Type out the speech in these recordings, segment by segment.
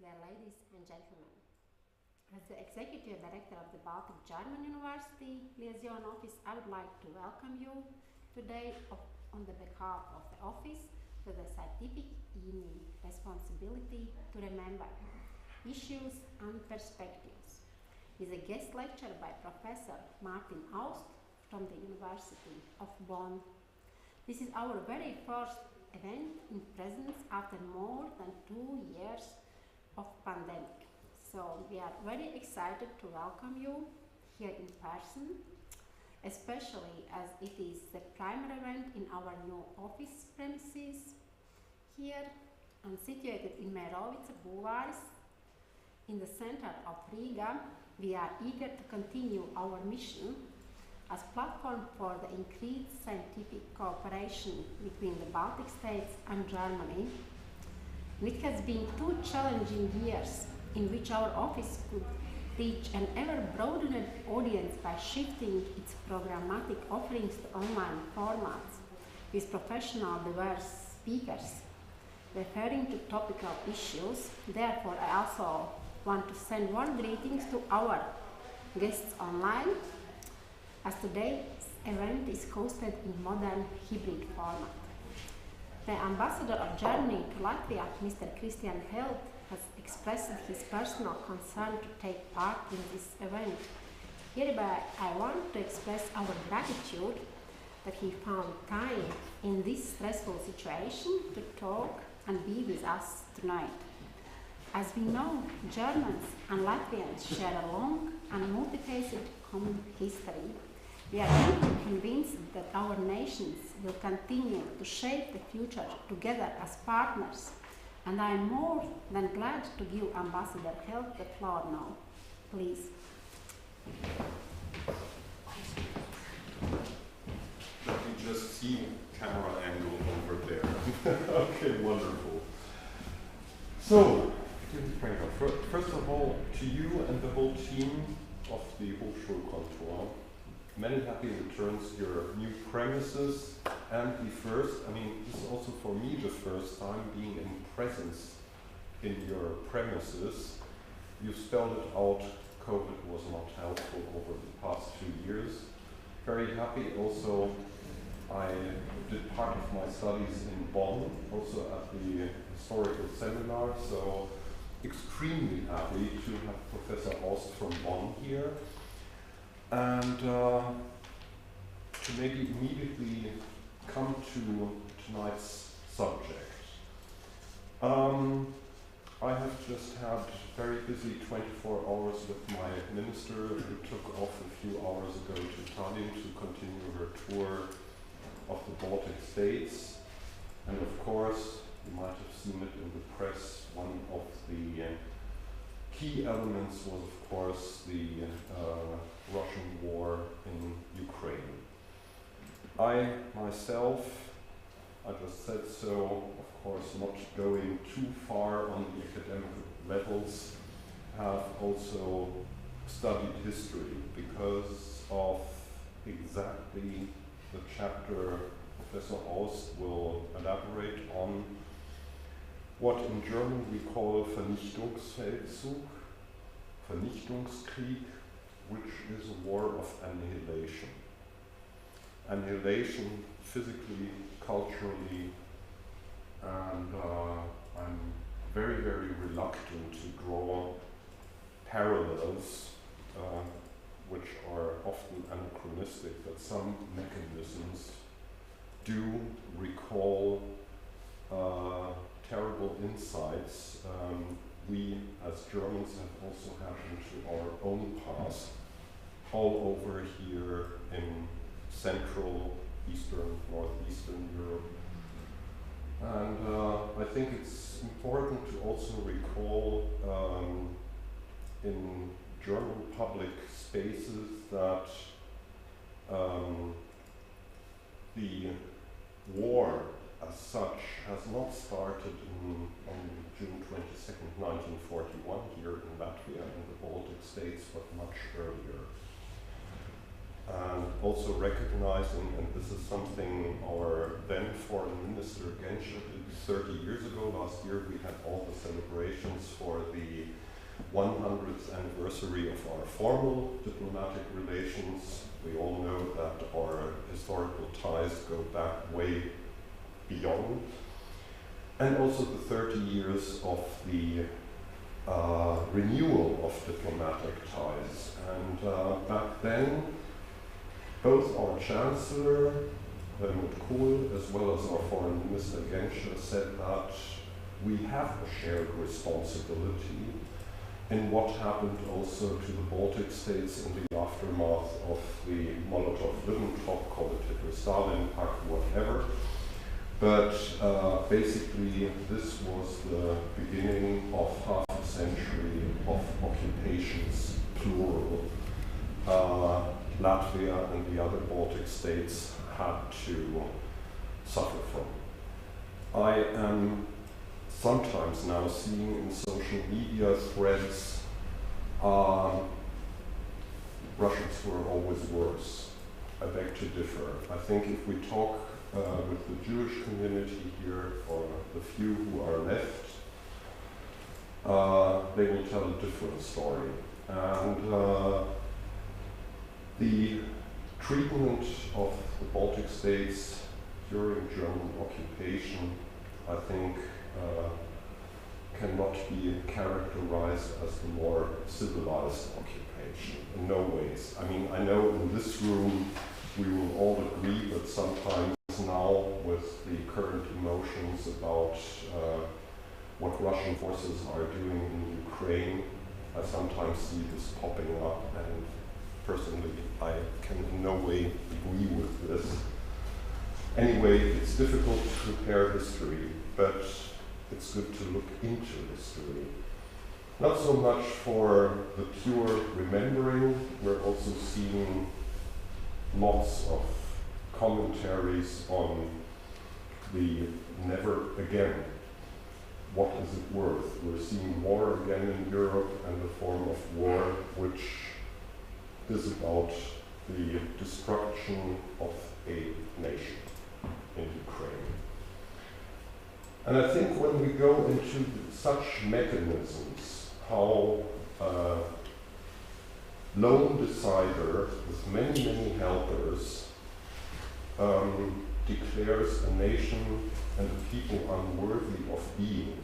dear ladies and gentlemen. As the Executive Director of the Baltic German University Liaison Office, I would like to welcome you today on the behalf of the office to the scientific evening Responsibility to Remember, Issues and Perspectives. It is a guest lecture by Professor Martina Austa from the University of Bonn. This is our very first event in presence after more than 2 years of pandemic. So we are very excited to welcome you here in person, especially as it is the primary event in our new office premises here and situated in Meirovica Bulvāris in the center of Riga. We are eager to continue our mission as platform for the increased scientific cooperation between the Baltic states and Germany. It has been 2 challenging years in which our office could reach an ever-broadening audience by shifting its programmatic offerings to online formats with professional diverse speakers referring to topical issues. Therefore, I also want to send warm greetings to our guests online, as today's event is hosted in modern hybrid format. The Ambassador of Germany to Latvia, Mr. Christian Held, has expressed his personal concern to take part in this event. Hereby, I want to express our gratitude that he found time in this stressful situation to talk and be with us tonight. As we know, Germans and Latvians share a long and multifaceted common history. We are deeply convinced that our nations will continue to shape the future together as partners, and I am more than glad to give Ambassador Held the floor now. Please. Let me just see camera angle over there. Okay, wonderful. So, first of all, to you and the whole team of the Hochschulkontor, many happy returns to your new premises, and this is also for me the first time being in presence in your premises. You spelled it out, COVID was not helpful over the past 2 years. Very happy also, I did part of my studies in Bonn, also at the historical seminar, so extremely happy to have Professor Aust from Bonn here. And to maybe immediately come to tonight's subject. I have just had very busy 24 hours with my minister, who took off a few hours ago to Tallinn to continue her tour of the Baltic states. And of course, you might have seen it in the press, one of the key elements was, of course, the Russian war in Ukraine. I myself, I just said so, of course not going too far on the academic levels, have also studied history because of exactly the chapter Professor Aust will elaborate on, what in German we call Vernichtungsfeldzug, Vernichtungskrieg, which is a war of annihilation. Annihilation physically, culturally, and I'm very, very reluctant to draw parallels which are often anachronistic, but some mechanisms do recall terrible insights we as Germans have also had into our own past, all over here in Central, Eastern, Northeastern Europe. And I think it's important to also recall in German public spaces that the war as such has not started on June 22nd, 1941 here in Latvia and the Baltic states, but much earlier. and also recognizing, and this is something our then Foreign Minister Genscher did 30 years ago. Last year we had all the celebrations for the 100th anniversary of our formal diplomatic relations. We all know that our historical ties go back way beyond. And also the 30 years of the renewal of diplomatic ties. And back then, both our Chancellor, Helmut Kohl, as well as our Foreign Minister Genscher said that we have a shared responsibility in what happened also to the Baltic states in the aftermath of the Molotov-Ribbentrop, call it Hitler-Stalin Pact, whatever. But basically, this was the beginning of half a century of occupations, plural. Latvia and the other Baltic states had to suffer from. I am sometimes now seeing in social media threads, Russians were always worse. I beg to differ. I think if we talk with the Jewish community here, or the few who are left, they will tell a different story. And the treatment of the Baltic states during German occupation, I think, cannot be characterized as the more civilized occupation, in no ways. I mean, I know in this room we will all agree, but sometimes now with the current emotions about what Russian forces are doing in Ukraine, I sometimes see this popping up, and personally I can in no way agree with this. Anyway, it's difficult to compare history, but it's good to look into history. Not so much for the pure remembering, we're also seeing lots of commentaries on the never again. What is it worth? We're seeing war again in Europe, and a form of war which is about the destruction of a nation in Ukraine. And I think when we go into such mechanisms, how lone decider with many, many helpers declares a nation and a people unworthy of being,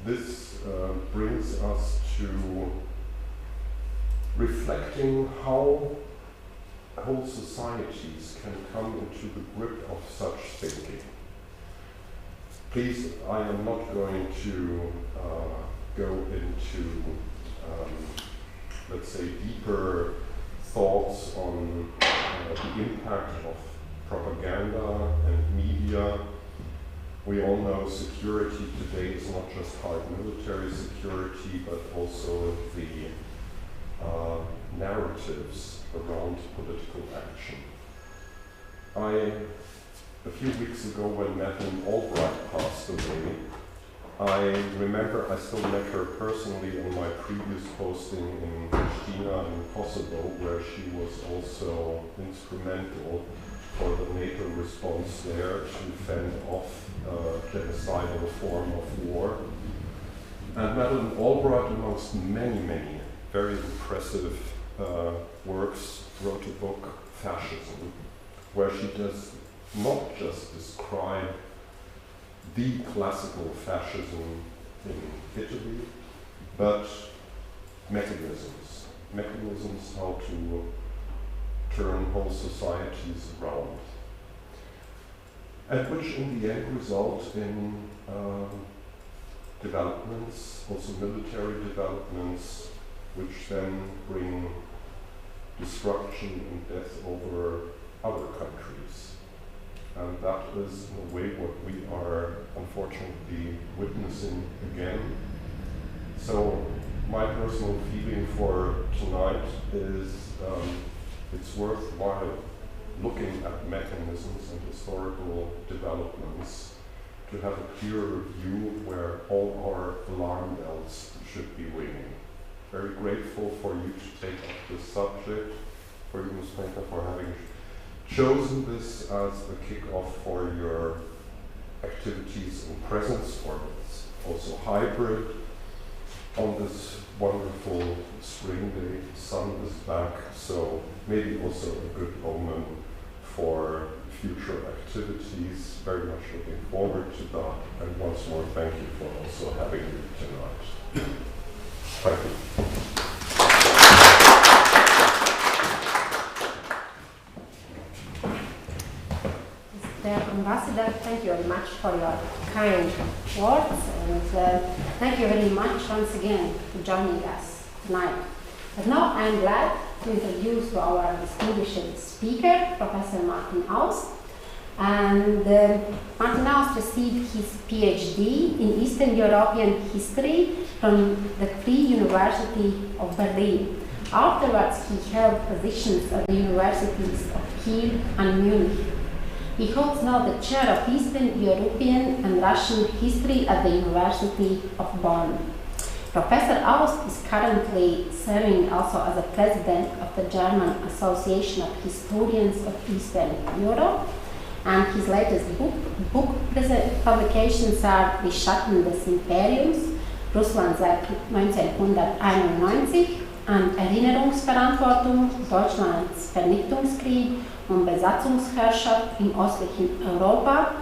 this brings us to reflecting how whole societies can come into the grip of such thinking. Please, I am not going to go into, let's say, deeper thoughts on the impact of propaganda and media. We all know security today is not just hard military security, but also the narratives around political action. A few weeks ago when Madeleine Albright passed away, I remember I still met her personally on my previous posting in Pristina in Kosovo, where she was also instrumental for the NATO response there to fend off a genocidal form of war. And Madeleine Albright, amongst many, many very impressive works, wrote a book, Fascism, where she does not just describe the classical fascism in Italy, but mechanisms how to turn whole societies around, and which in the end result in developments, also military developments, which then bring destruction and death over other countries. And that is, in a way, what we are unfortunately witnessing again. So my personal feeling for tonight is it's worthwhile looking at mechanisms and historical developments to have a clearer view where all our alarm bells should be ringing. very grateful for you to take up this subject, for you, Ms. Painter, for having chosen this as the kick-off for your activities in presence, or it's also hybrid. On this wonderful spring day, sun is back, so maybe also a good omen for future activities. Very much looking forward to that. And once more, thank you for also having me tonight. Thank you. Mr. Ambassador, thank you very much for your kind words, and thank you very much once again for joining us tonight. But now I'm glad to introduce our distinguished speaker, Professor Martina Austa. And Martina Austa received his PhD in Eastern European history from the Free University of Berlin. Afterwards, he held positions at the universities of Kiel and Munich. He holds now the chair of Eastern European and Russian history at the University of Bonn. Professor Aust is currently serving also as a president of the German Association of Historians of Eastern Europe, and his latest book publications are Die Schatten des Imperiums, Russland seit 1991 und Erinnerungsverantwortung, Deutschlands Vernichtungskrieg und Besatzungsherrschaft im östlichen Europa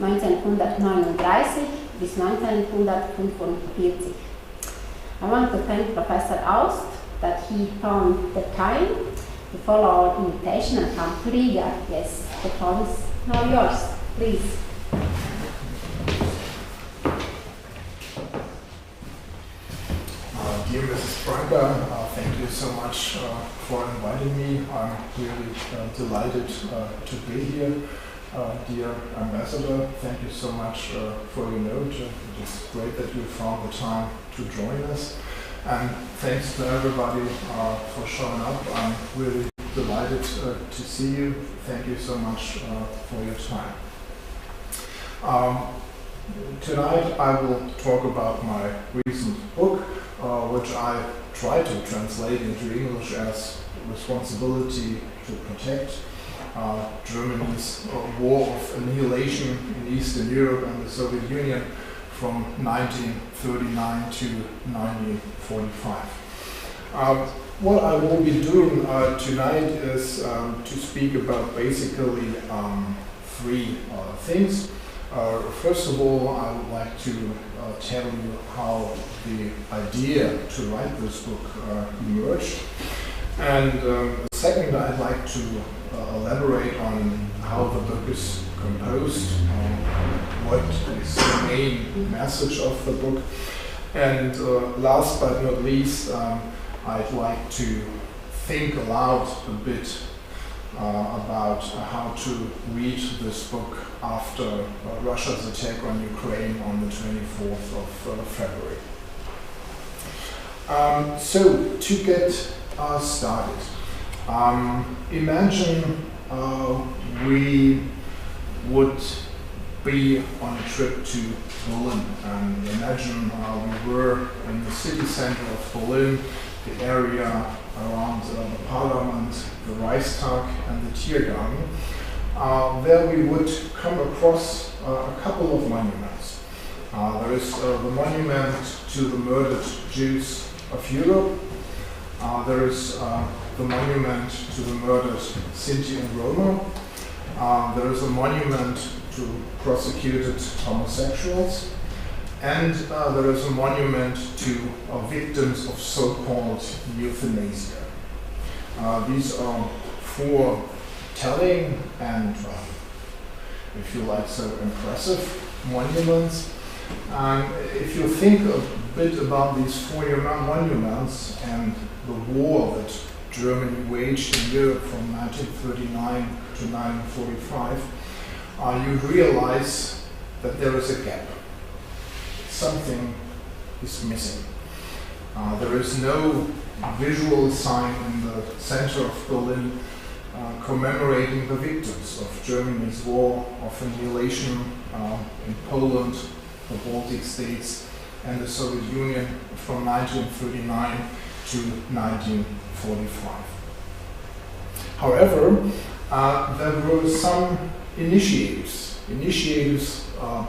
1939 bis 1945. I want to thank Professor Aust that he found the time to follow our invitation and come to Riga. Yes, the floor is now yours. Please. Dear Mrs. Franka, thank you so much for inviting me. I'm really delighted to be here. Dear Ambassador, thank you so much for your note. It is great that you found the time to join us. And thanks to everybody for showing up. I'm really delighted to see you. Thank you so much for your time. Tonight I will talk about my recent book, which I try to translate into English as Responsibility to Protect, Germany's War of Annihilation in Eastern Europe and the Soviet Union from 1939 to 1945. What I will be doing tonight is to speak about basically three things. First of all, I would like to tell you how the idea to write this book emerged. And second, I'd like to elaborate on how the book is composed, what is the main message of the book. And last but not least, I'd like to think aloud a bit about how to read this book after Russia's attack on Ukraine on the 24th of February. So, to get started, imagine we would be on a trip to Berlin, and imagine we were in the city center of Berlin, the area around the Parliament, the Reichstag, and the Tiergarten. There we would come across a couple of monuments. There is the monument to the murdered Jews of Europe. There is the monument to the murdered Sinti and Roma. There is a monument to prosecuted homosexuals. And there is a monument to victims of so-called euthanasia. These are four telling and, if you like, so impressive monuments. And if you think a bit about these four monuments and the war that Germany waged in Europe from 1939 to 1945, you realize that there is a gap. Something is missing. There is no visual sign in the center of Berlin commemorating the victims of Germany's war of annihilation in Poland, the Baltic states, and the Soviet Union from 1939 to 1945. However, there were some initiatives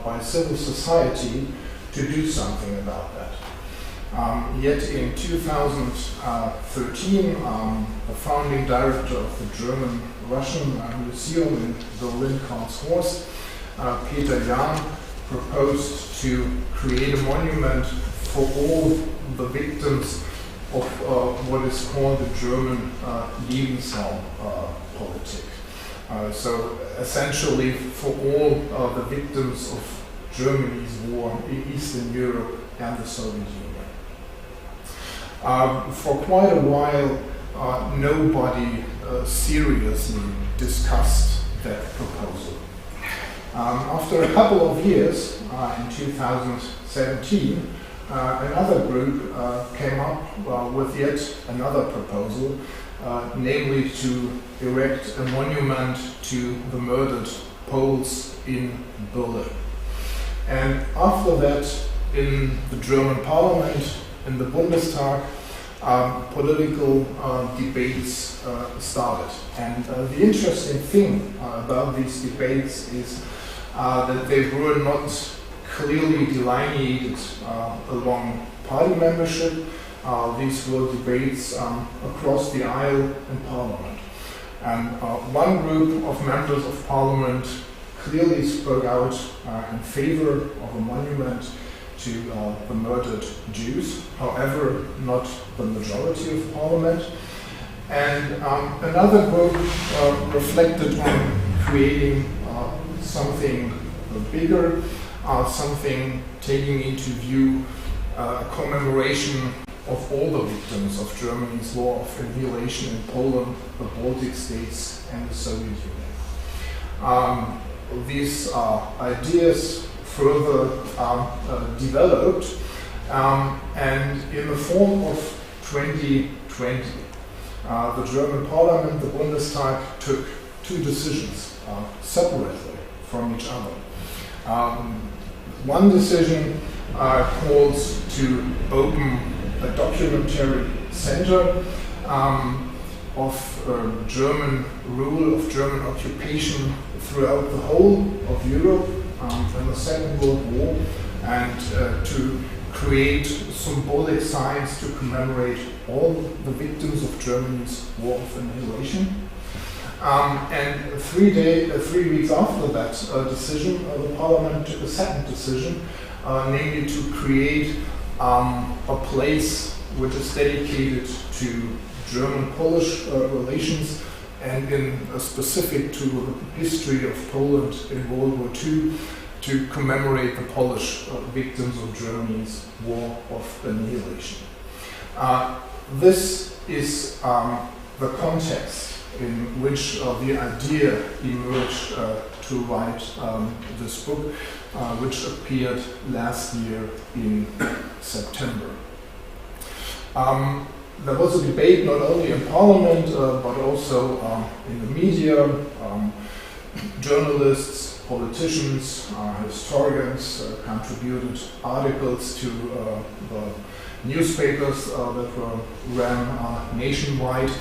by civil society to do something about that. Yet in 2013, the founding director of the German-Russian Museum in Berlin, Karlshorst, Peter Jahn, proposed to create a monument for all the victims of what is called the German Lebensraum politic. So essentially for all the victims of Germany's war in Eastern Europe and the Soviet Union. For quite a while, nobody seriously discussed that proposal. After a couple of years, in 2017, another group came up with yet another proposal, namely to erect a monument to the murdered Poles in Berlin. And after that, in the German parliament, in the Bundestag, political debates started. And the interesting thing about these debates is that they were not clearly delineated along party membership. These were debates across the aisle in parliament. And one group of members of parliament clearly spoke out in favor of a monument to the murdered Jews, however, not the majority of parliament. And another group reflected on creating something bigger, something taking into view a commemoration of all the victims of Germany's war of annihilation in Poland, the Baltic states, and the Soviet Union. These ideas further developed, and in the fall of 2020, the German parliament, the Bundestag, took two decisions separately from each other. One decision calls to open a documentary center of German rule, of German occupation throughout the whole of Europe in the Second World War, and to create symbolic signs to commemorate all the victims of Germany's war of annihilation. And 3 weeks after that decision, the parliament took a second decision, namely to create a place which is dedicated to German-Polish relations, and in specific to the history of Poland in World War II, to commemorate the Polish victims of Germany's war of annihilation. This is the context in which the idea emerged to write this book, which appeared last year in September. There was a debate not only in Parliament, but also in the media. Journalists, politicians, historians contributed articles to the newspapers that were ran nationwide.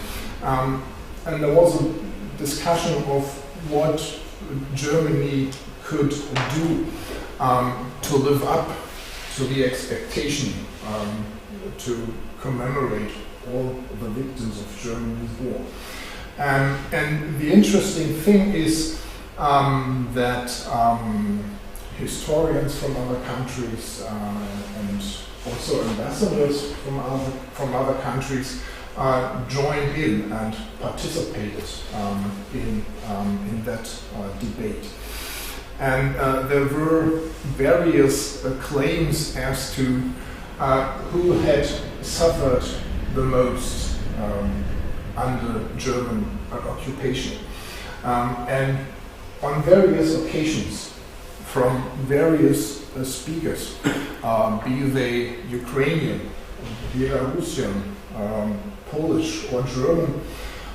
And there was a discussion of what Germany could do to live up to the expectation to commemorate all the victims of Germany's war. And the interesting thing is that historians from other countries and also ambassadors from other countries joined in and participated in that debate. And there were various claims as to who had suffered the most under German occupation. And on various occasions, from various speakers, be they Ukrainian, Belarusian, Polish or German,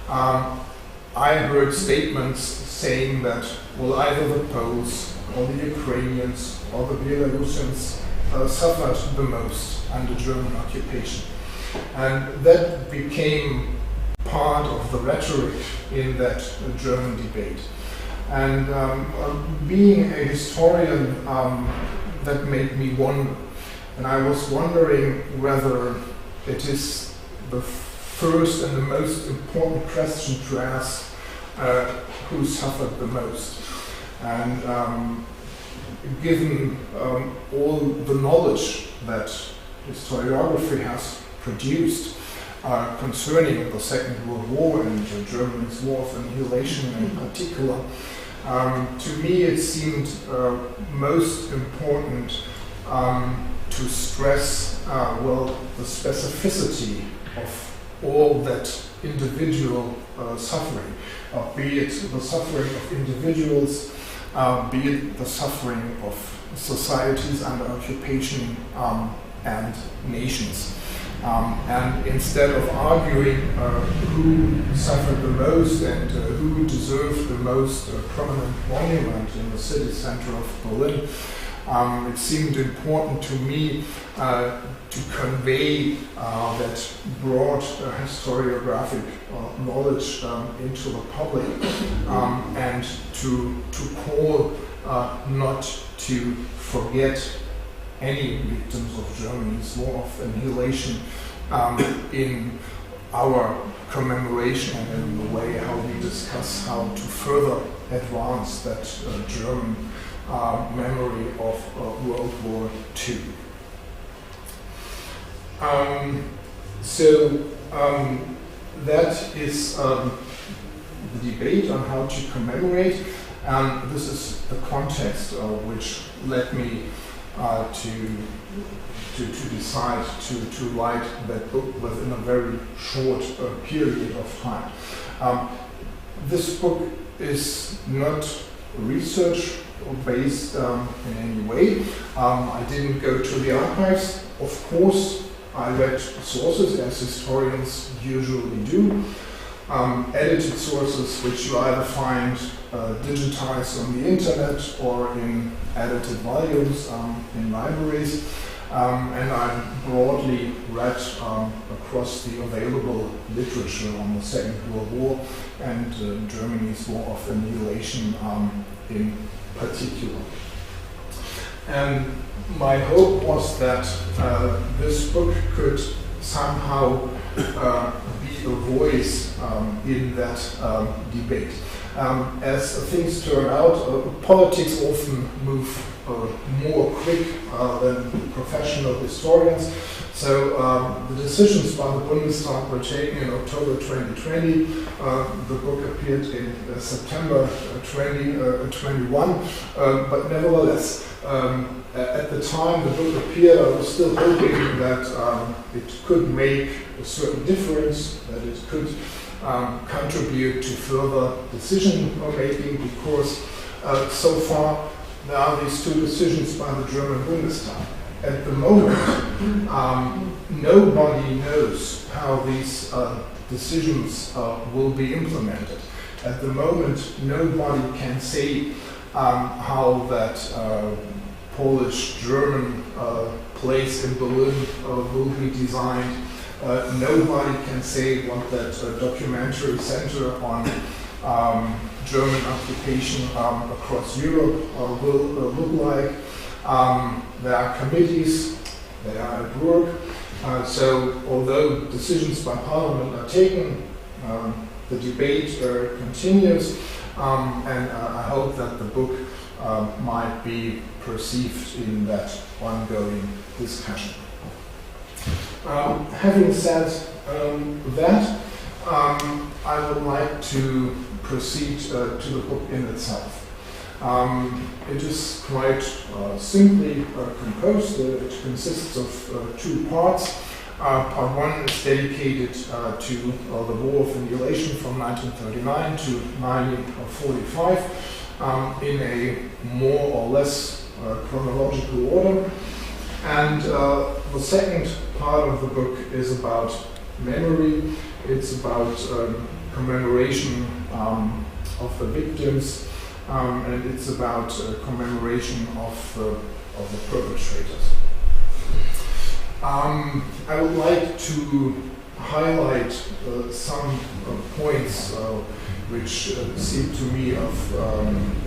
I heard statements saying that, well, either the Poles or the Ukrainians or the Belarusians suffered the most under German occupation. And that became part of the rhetoric in that German debate. And being a historian, that made me wonder. And I was wondering whether it is the first and the most important question to ask, who suffered the most. And given all the knowledge that historiography has produced concerning the Second World War and Germany's war of annihilation in particular, to me it seemed most important to stress the specificity of all that individual suffering, be it the suffering of individuals, be it the suffering of societies under occupation and nations. And instead of arguing who suffered the most and who deserved the most prominent monument in the city center of Berlin, it seemed important to me to convey that broad historiographic knowledge into the public, and to call not to forget any victims of Germany's war of annihilation in our commemoration and in the way how we discuss how to further advance that German memory of World War II. That is the debate on how to commemorate, and this is the context which led me to decide to write that book within a very short period of time. This book is not research based in any way. I didn't go to the archives. Of course, I read sources, as historians usually do, edited sources which you either find digitized on the internet or in edited volumes in libraries, and I broadly read across the available literature on the Second World War and Germany's war of annihilation in particular. And my hope was that this book could somehow be a voice in that debate. As things turn out, politics often move more quick than professional historians. So the decisions by the Bundestag were taken in October 2020. The book appeared in September 2021. But nevertheless, at the time the book appeared, I was still hoping that it could make a certain difference, that it could contribute to further decision making, because so far there are these two decisions by the German Bundestag. At the moment, nobody knows how these decisions will be implemented. At the moment, nobody can say how that Polish-German place in Berlin will be designed. Nobody can say what that documentary center on German occupation across Europe will look like. There are committees, they are at work. So although decisions by Parliament are taken, the debate continues, and I hope that the book might be perceived in that ongoing discussion. Having said that, I would like to proceed to the book in itself. It is quite simply composed. It consists of two parts. Part one is dedicated to the War of Annihilation from 1939 to 1945 in a more or less chronological order. And the second part of the book is about memory. It's about commemoration of the victims, and it's about commemoration of the perpetrators. I would like to highlight some points which seem to me of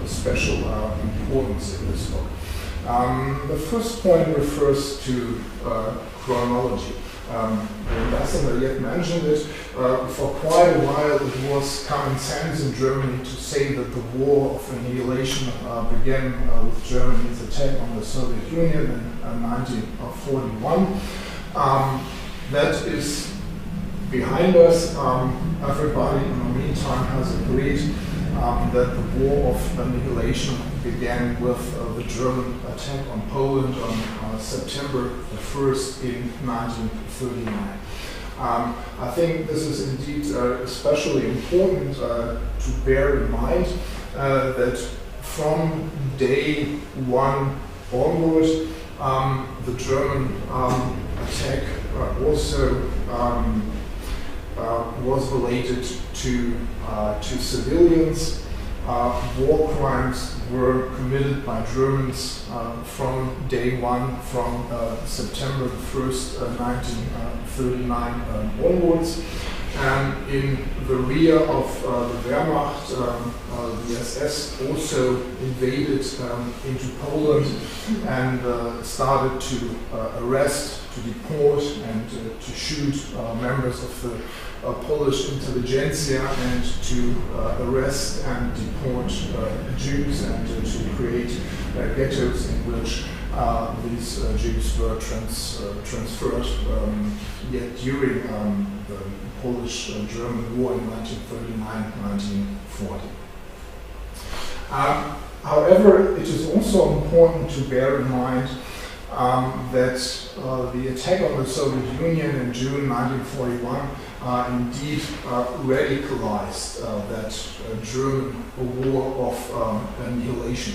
special importance in this book. The first point refers to chronology. The ambassador yet mentioned it. For quite a while it was common sense in Germany to say that the war of annihilation began with Germany's attack on the Soviet Union in 1941. That is behind us. Everybody in the meantime has agreed that the war of annihilation began with the German attack on Poland on September the 1st in 1939. I think this is indeed especially important to bear in mind that from day one onwards, the German attack also was related to civilians. War crimes were committed by Germans from day one, from September 1st, 1939 onwards. And in the rear of the Wehrmacht, the SS also invaded into Poland and started to arrest, to deport, and to shoot members of the Polish intelligentsia, and to arrest and deport Jews, and to create ghettos in which these Jews were transferred yet during the Polish-German War in 1939-1940. However, it is also important to bear in mind that the attack on the Soviet Union in June 1941 indeed radicalized that German war of annihilation.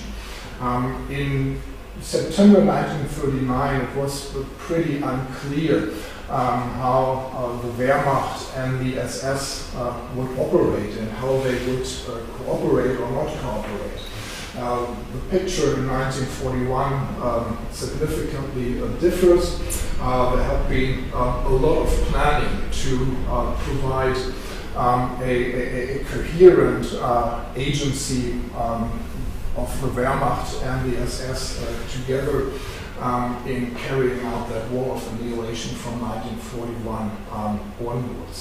In September 1939, it was pretty unclear how the Wehrmacht and the SS would operate, and how they would cooperate or not cooperate. The picture in 1941 significantly differs. There had been a lot of planning to provide a coherent agency of the Wehrmacht and the SS together in carrying out that war of annihilation from 1941 onwards.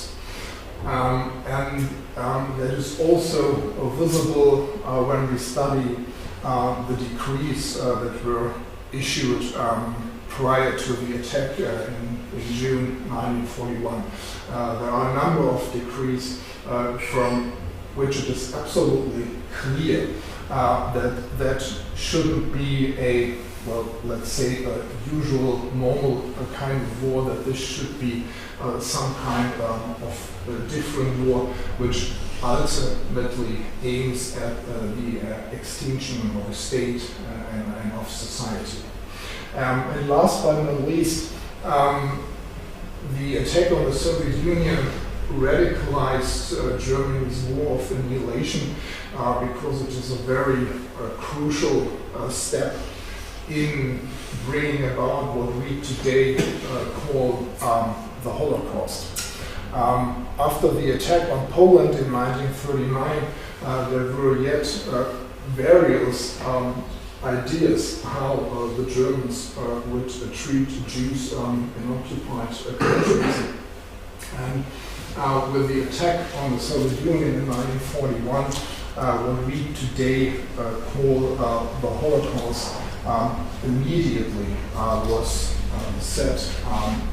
And that is also visible when we study the decrees that were issued prior to the attack in June 1941. There are a number of decrees from which it is absolutely clear that shouldn't be a, well, let's say, a usual, normal kind of war, that this should be some kind of a different war, which ultimately aims at the extinction of the state and of society. And last but not least, the attack on the Soviet Union radicalized Germany's war of annihilation because it is a very crucial step in bringing about what we today call the Holocaust. After the attack on Poland in 1939, there were yet various ideas how the Germans would treat Jews in occupied countries. And with the attack on the Soviet Union in 1941, what we today call the Holocaust, immediately was set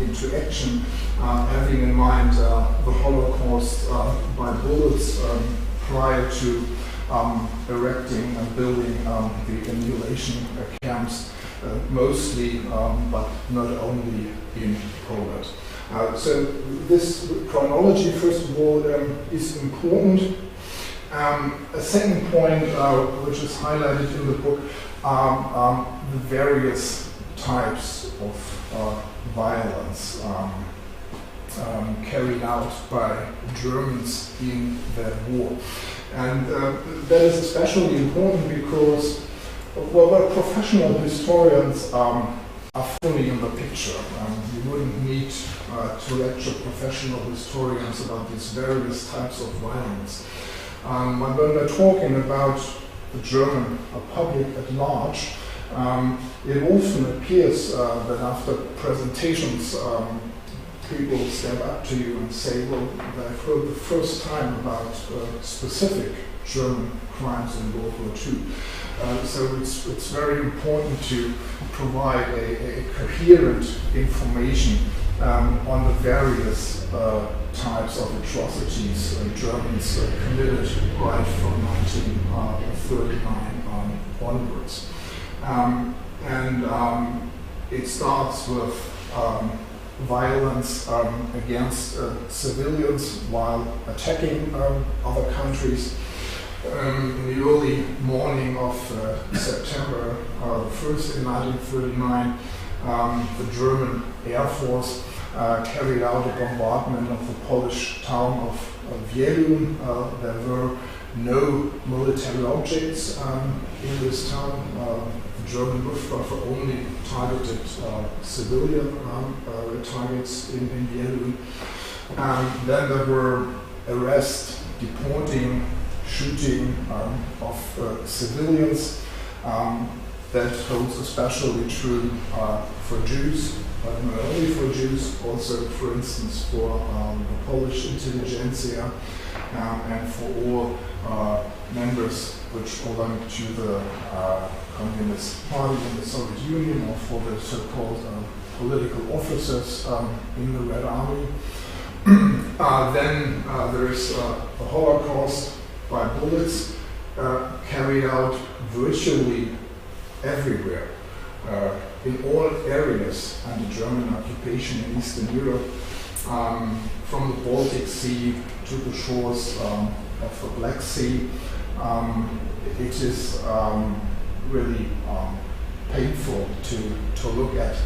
into action, having in mind the Holocaust by bullets prior to erecting and building the annihilation camps, mostly, but not only in Poland. So this chronology, first of all, is important. A second point, which is highlighted in the book, are the various types of violence carried out by Germans in that war. And that is especially important because, well, professional historians are fully in the picture. You wouldn't need to lecture professional historians about these various types of violence. When we're talking about the German public at large, it often appears that after presentations, people step up to you and say, well, they've heard the first time about specific German crimes in World War II. So it's very important to provide a coherent information on the various types of atrocities Germans committed right from 1939 onwards. It starts with violence against civilians while attacking other countries. In the early morning of September 1st in 1939, the German Air Force carried out a bombardment of the Polish town of Wielun. There were no military objects in this town. The German Luftwaffe only targeted civilian targets in Wielun. Then there were arrests, deporting, shooting of civilians. That holds especially true for Jews, but not only for Jews, also, for instance, for the Polish intelligentsia and for all members which belong to the Communist Party in the Soviet Union, or for the so-called political officers in the Red Army. Then there is the Holocaust by bullets carried out virtually everywhere, in all areas under German occupation in Eastern Europe, from the Baltic Sea to the shores of the Black Sea. It is really painful to look at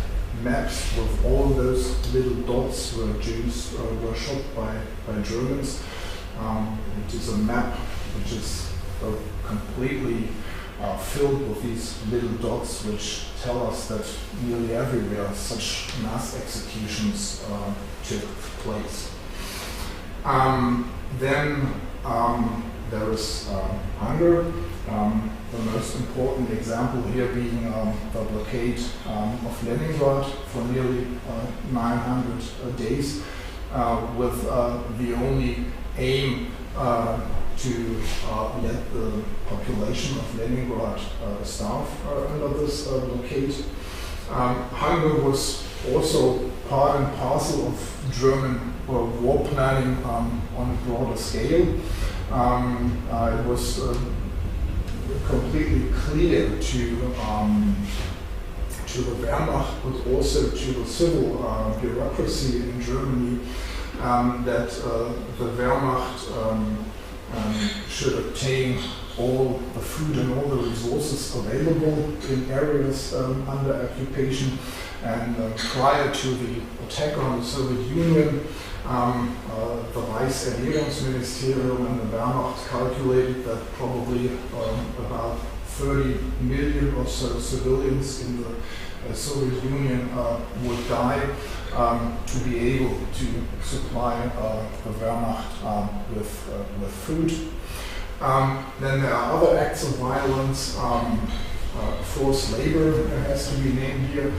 maps with all those little dots where Jews were shot by Germans. It is a map which is completely filled with these little dots which tell us that nearly everywhere such mass executions took place. Then there is hunger. The most important example here being the blockade of Leningrad for nearly 900 days, with the only aim to let the population of Leningrad starve under this blockade. Hunger was also part and parcel of German war planning on a broader scale. It was completely clear to the Wehrmacht, but also to the civil bureaucracy in Germany, that the Wehrmacht should obtain all the food and all the resources available in areas under occupation. And prior to the attack on the Soviet Union, the Reichsernährungsministerium and the Wehrmacht calculated that probably about 30 million or so civilians in the Soviet Union would die to be able to supply the Wehrmacht with food. Then there are other acts of violence. Forced labor has to be named here,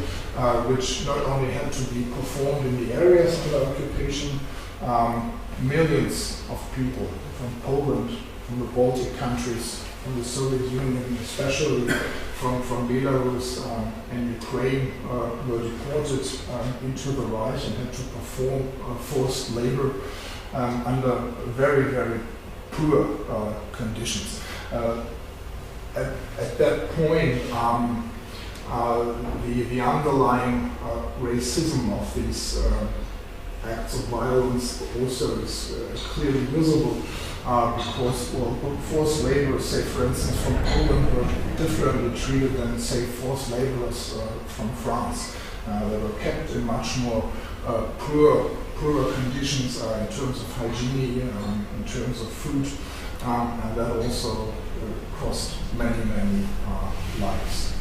which not only had to be performed in the areas under occupation. Millions of people from Poland, from the Baltic countries, from the Soviet Union, especially from Belarus and Ukraine, were deported into the Reich and had to perform forced labor under very, very poor conditions. At that point, the underlying racism of these acts of violence also is clearly visible, because forced laborers, say for instance from Poland, were differently treated than, say, forced laborers from France. They were kept in much more poorer conditions in terms of hygiene, in terms of food, and that also cost many lives.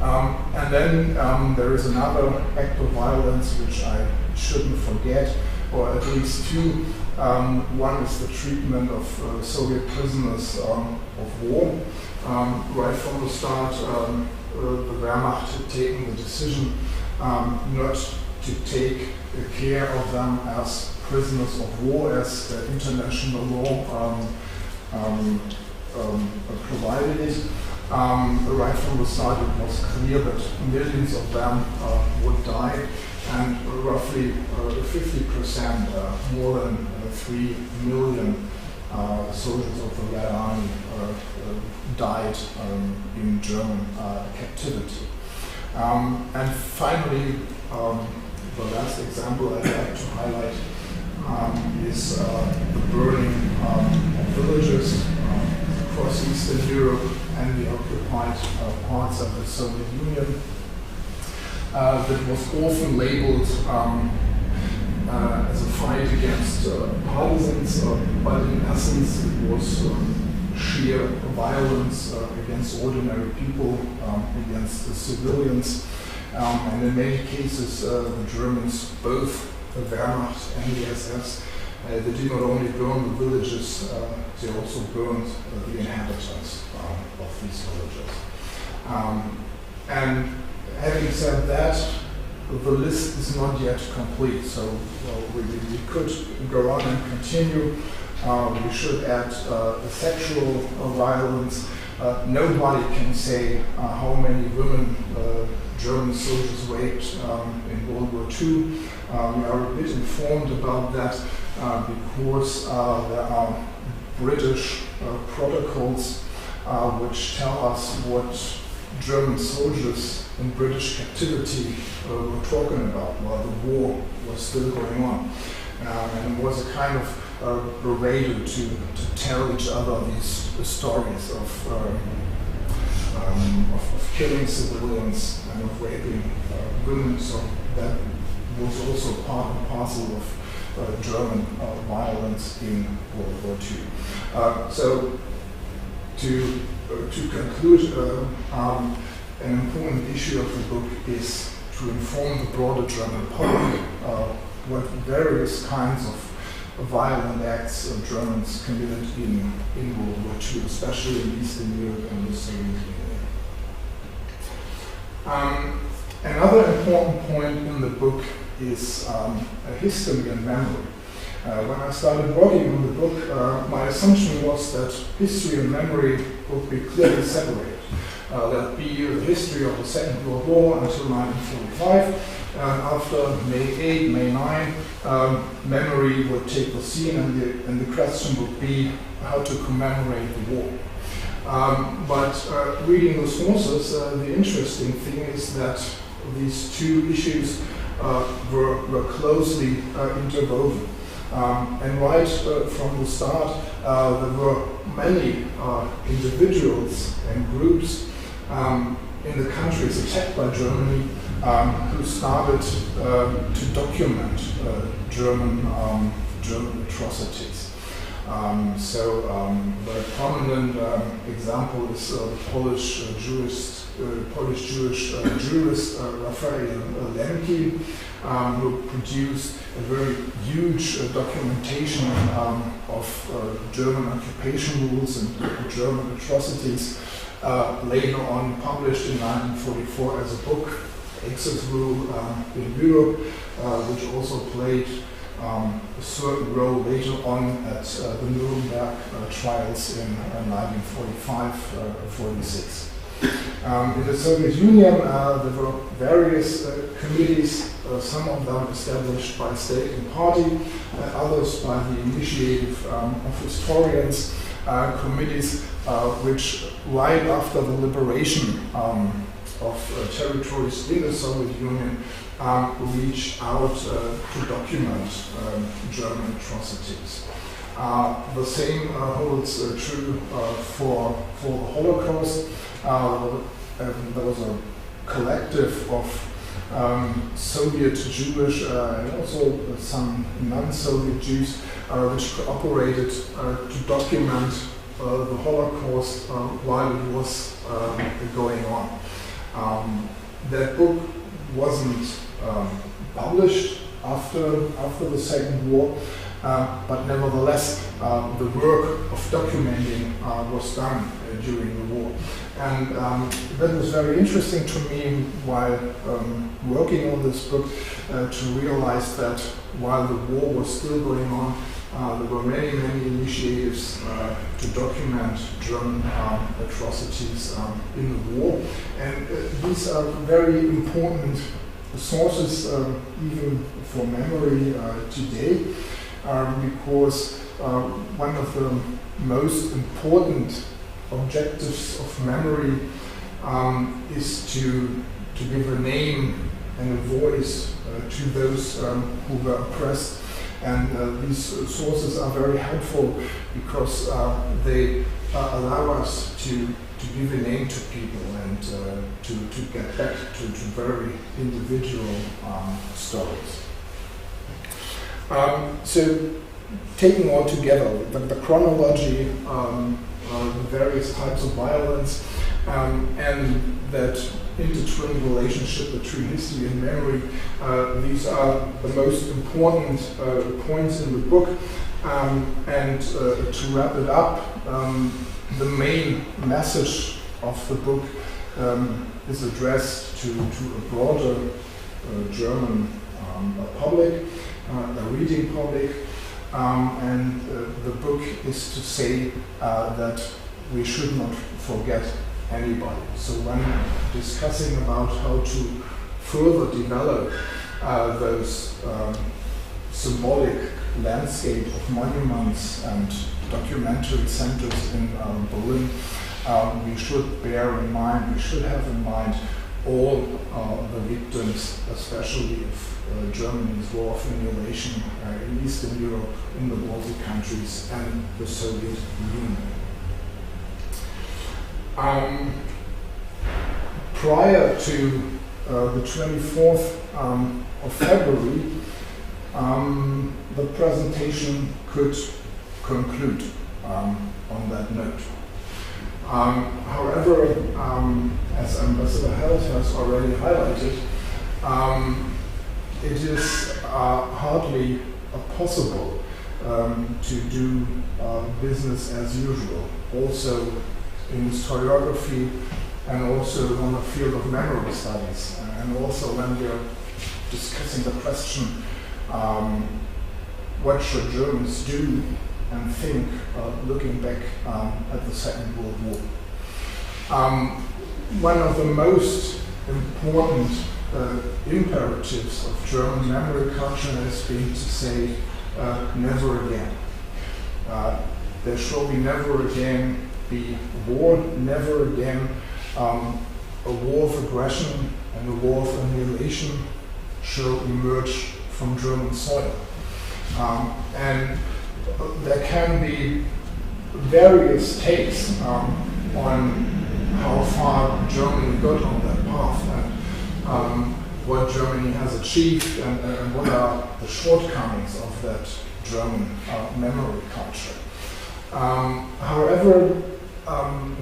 And then there is another act of violence which I shouldn't forget, or at least two. One is the treatment of Soviet prisoners of war. Right from the start, the Wehrmacht had taken the decision not to take care of them as prisoners of war, as international law provided it. Right from the start, it was clear that millions of them would die, and roughly 50%, more than 3 million soldiers of the Red Army died in German captivity. And finally, the last example I'd like to highlight is the burning of villages across Eastern Europe and the occupied parts of the Soviet Union. That was often labeled as a fight against partisans, but in essence it was sheer violence against ordinary people, against the civilians. And in many cases, the Germans, both the Wehrmacht and the SS, they did not only burn the villages, they also burned the inhabitants of these villages. And having said that, the list is not yet complete, so we could go on and continue. We should add sexual violence. Nobody can say how many women German soldiers raped in World War II. We are a bit informed about that because there are British protocols which tell us what German soldiers in British captivity were talking about while the war was still going on. And it was a kind of bravado to tell each other these stories of killing civilians and of raping women. So that was also part and parcel of German violence in World War II. So to conclude, an important issue of the book is to inform the broader German public what various kinds of violent acts Germans committed in World War II, especially in Eastern Europe and the Soviet Union. Another important point in the book is history and memory. When I started working on the book, my assumption was that history and memory would be clearly separated. That'd be the history of the Second World War until 1945. After May 8, May 9, memory would take the scene, and the question would be how to commemorate the war. But reading the sources, the interesting thing is that these two issues were closely interwoven. And right from the start, there were many individuals and groups in the countries attacked by Germany who started to document German atrocities. So the prominent example is the Polish Jewish jurist Raphael Lemke, who produced a very huge documentation of German occupation rules and German atrocities, later on published in 1944 as a book, Exit Rule in Europe, which also played a certain role later on at the Nuremberg trials in 1945-46. In the Soviet Union, there were various committees, some of them established by state and party, others by the initiative of historians, committees which right after the liberation of territories in the Soviet Union reached out to document German atrocities. The same holds true for the Holocaust. There was a collective of Soviet Jewish and also some non-Soviet Jews which cooperated to document the Holocaust while it was going on. That book wasn't published after the Second War, but nevertheless the work of documenting was done during the war. And that was very interesting to me while working on this book, to realize that while the war was still going on, there were many initiatives to document German atrocities in the war. And these are very important sources, even for memory today, because one of the most important objectives of memory is to give a name and a voice to those who were oppressed. And these sources are very helpful because they allow us to give a name to people and to get back to very individual stories. So, taking all together, the chronology, the various types of violence, and that intertwined relationship between history and memory, these are the most important points in the book. And to wrap it up, the main message of the book is addressed to a broader German public, a reading public, and the book is to say that we should not forget anybody. So when discussing about how to further develop those symbolic landscape of monuments and documentary centers in Berlin, we should bear in mind, we should have in mind all the victims, especially of Germany's war of annihilation in Eastern Europe, in the Baltic countries, and the Soviet Union. Prior to the 24th of February, the presentation could conclude on that note. However, as Ambassador Held has already highlighted, it is hardly possible to do business as usual, also in historiography and also on the field of memory studies, and also when we are discussing the question, what should Germans do and think looking back at the Second World War. One of the most important imperatives of German memory culture has been to say, never again. There shall be never again be war, never again a war of aggression and a war of annihilation shall emerge from German soil. And there can be various takes on how far Germany got on that path and what Germany has achieved and what are the shortcomings of that German memory culture. However,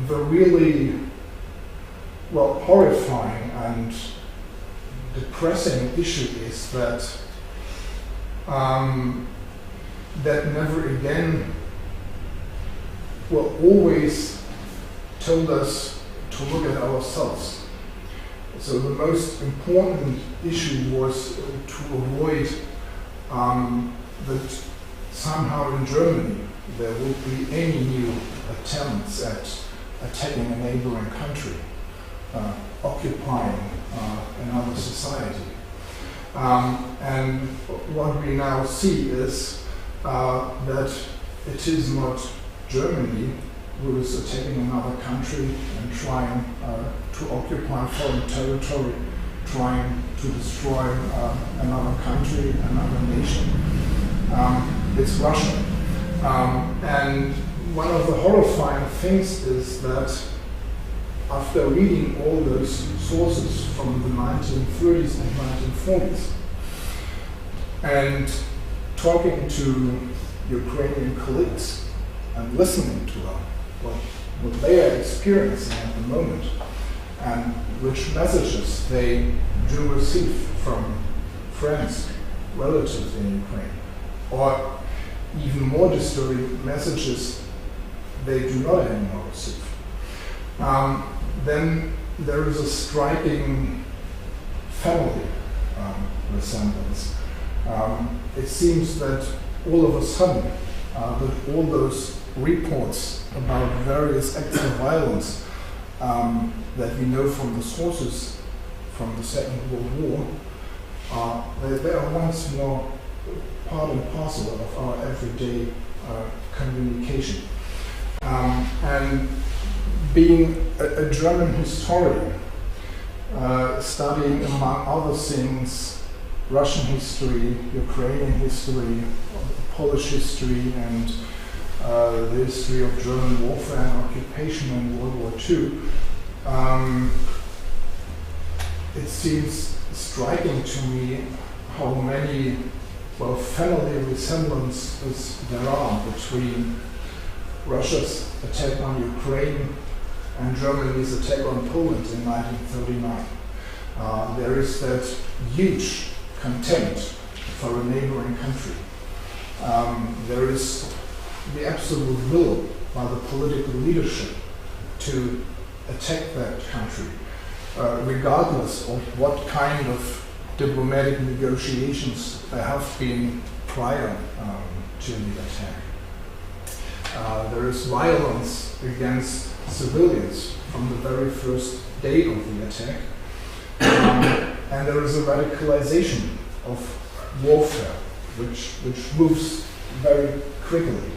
the really horrifying and depressing issue is that that never again always told us to look at ourselves. So the most important issue was to avoid that somehow in Germany there would be any new attempts at attacking a neighboring country, occupying another society. And what we now see is that it is not Germany who is attacking another country and trying to occupy foreign territory, trying to destroy another country, another nation. It's Russia. And one of the horrifying things is that after reading all those sources from the 1930s and 1940s and talking to Ukrainian colleagues and listening to them, what they are experiencing at the moment, and which messages they do receive from friends, relatives in Ukraine, or even more disturbing, messages they do not anymore receive. Then there is a striking family resemblance. It seems that all of a sudden, that all those reports about various acts of violence that we know from the sources from the Second World War, they are once more part and parcel of our everyday communication. And being a German historian, studying among other things Russian history, Ukrainian history, Polish history, and the history of German warfare and occupation in World War II, it seems striking to me how many, well, family resemblances there are between Russia's attack on Ukraine and Germany's attack on Poland in 1939. There is that huge contempt for a neighboring country. There is the absolute will by the political leadership to attack that country, regardless of what kind of diplomatic negotiations there have been prior to the attack. There is violence against civilians from the very first day of the attack, and there is a radicalization of warfare, which moves very quickly.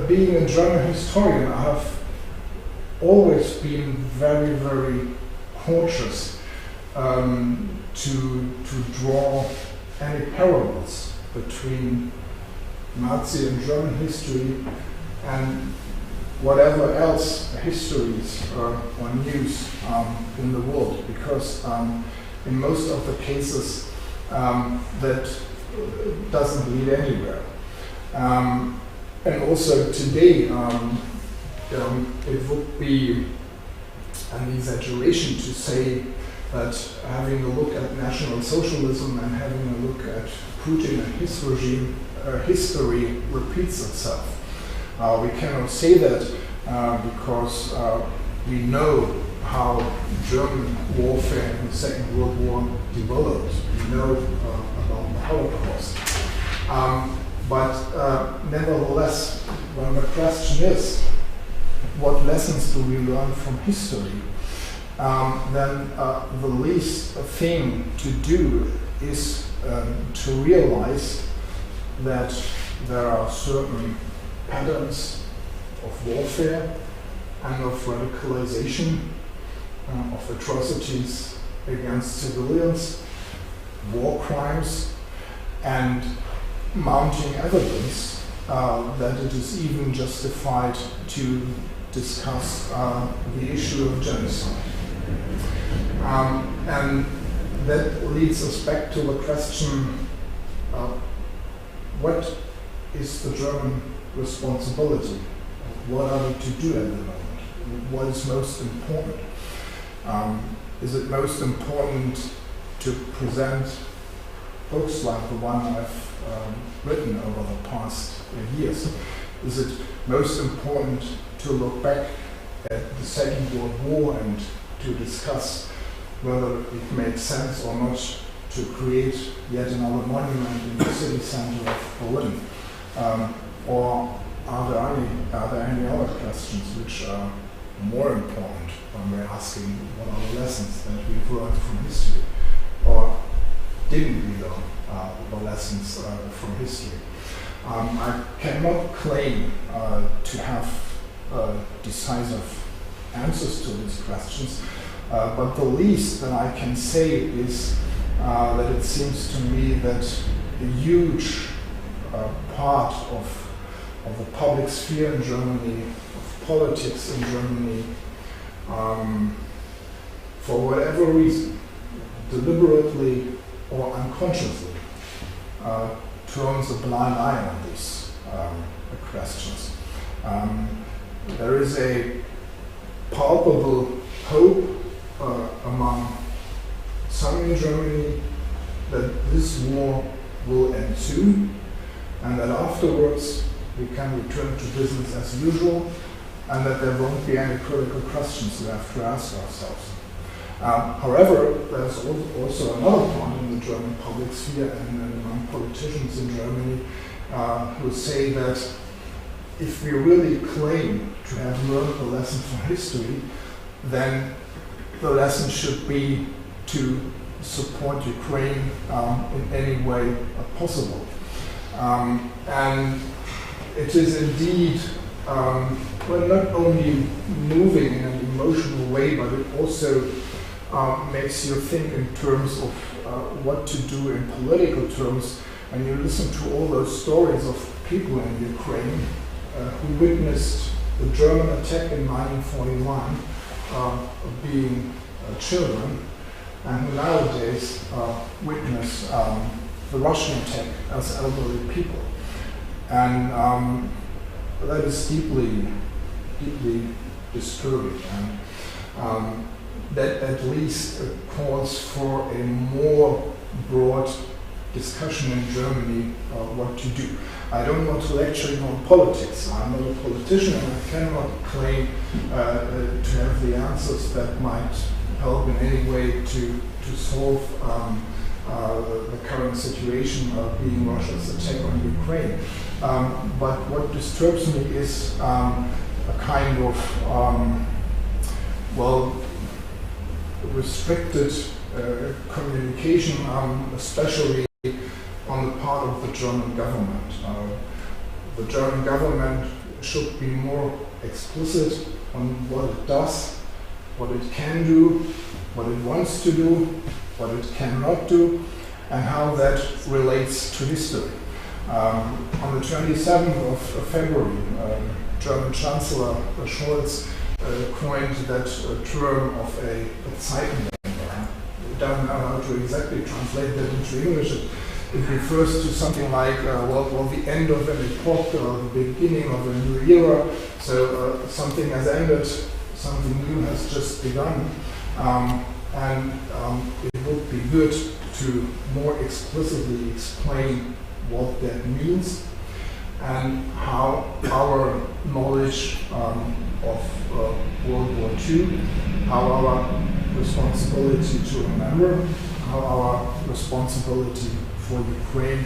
Being a German historian, I have always been very, very cautious to draw any parallels between Nazi and German history and whatever else histories or news in the world, because in most of the cases that doesn't lead anywhere. And also today, it would be an exaggeration to say that having a look at National Socialism and having a look at Putin and his regime, history repeats itself. We cannot say that because we know how German warfare in the Second World War developed. We know about the Holocaust. But nevertheless, when the question is, what lessons do we learn from history? Then the least thing to do is to realize that there are certain patterns of warfare and of radicalization, of atrocities against civilians, war crimes, and mounting evidence that it is even justified to discuss the issue of genocide. And that leads us back to the question, what is the German responsibility? What are we to do at the moment? What is most important? Is it most important to present books like the one I've written over the past years? Is it most important to look back at the Second World War and to discuss whether it makes sense or not to create yet another monument in the city center of Berlin? Or are there any other questions which are more important when we're asking what are the lessons that we've learned from history? Or didn't we learn the lessons from history? I cannot claim to have decisive answers to these questions, but the least that I can say is that it seems to me that a huge part of the public sphere in Germany, of politics in Germany, for whatever reason, deliberately or unconsciously, turns a blind eye on these questions. There is a palpable hope among some in Germany that this war will end soon, and that afterwards we can return to business as usual, and that there won't be any critical questions we have to ask ourselves. However, there's also another point in the German public sphere and among politicians in Germany who say that if we really claim to have learned the lesson from history, then the lesson should be to support Ukraine in any way possible. And it is indeed not only moving in an emotional way, but it also makes you think in terms of what to do in political terms. When you listen to all those stories of people in Ukraine who witnessed the German attack in 1941 being children, and who nowadays witness the Russian attack as elderly people. And that is deeply disturbing. And that at least calls for a more broad discussion in Germany what to do. I don't want to lecture you on politics. I'm not a politician, and I cannot claim to have the answers that might help in any way to solve the current situation of being Russia's attack on Ukraine. But what disturbs me is a kind of, restricted communication, especially on the part of the German government. The German government should be more explicit on what it does, what it can do, what it wants to do, what it cannot do, and how that relates to history. On the 27th of February, German Chancellor Scholz coined that term of a Zeitenwende. I don't know how to exactly translate that into English. It refers to something like, the end of an epoch, the beginning of a new era. So something has ended, something new has just begun. And it would be good to more explicitly explain what that means and how our knowledge of World War II, how our responsibility to remember, how our responsibility for Ukraine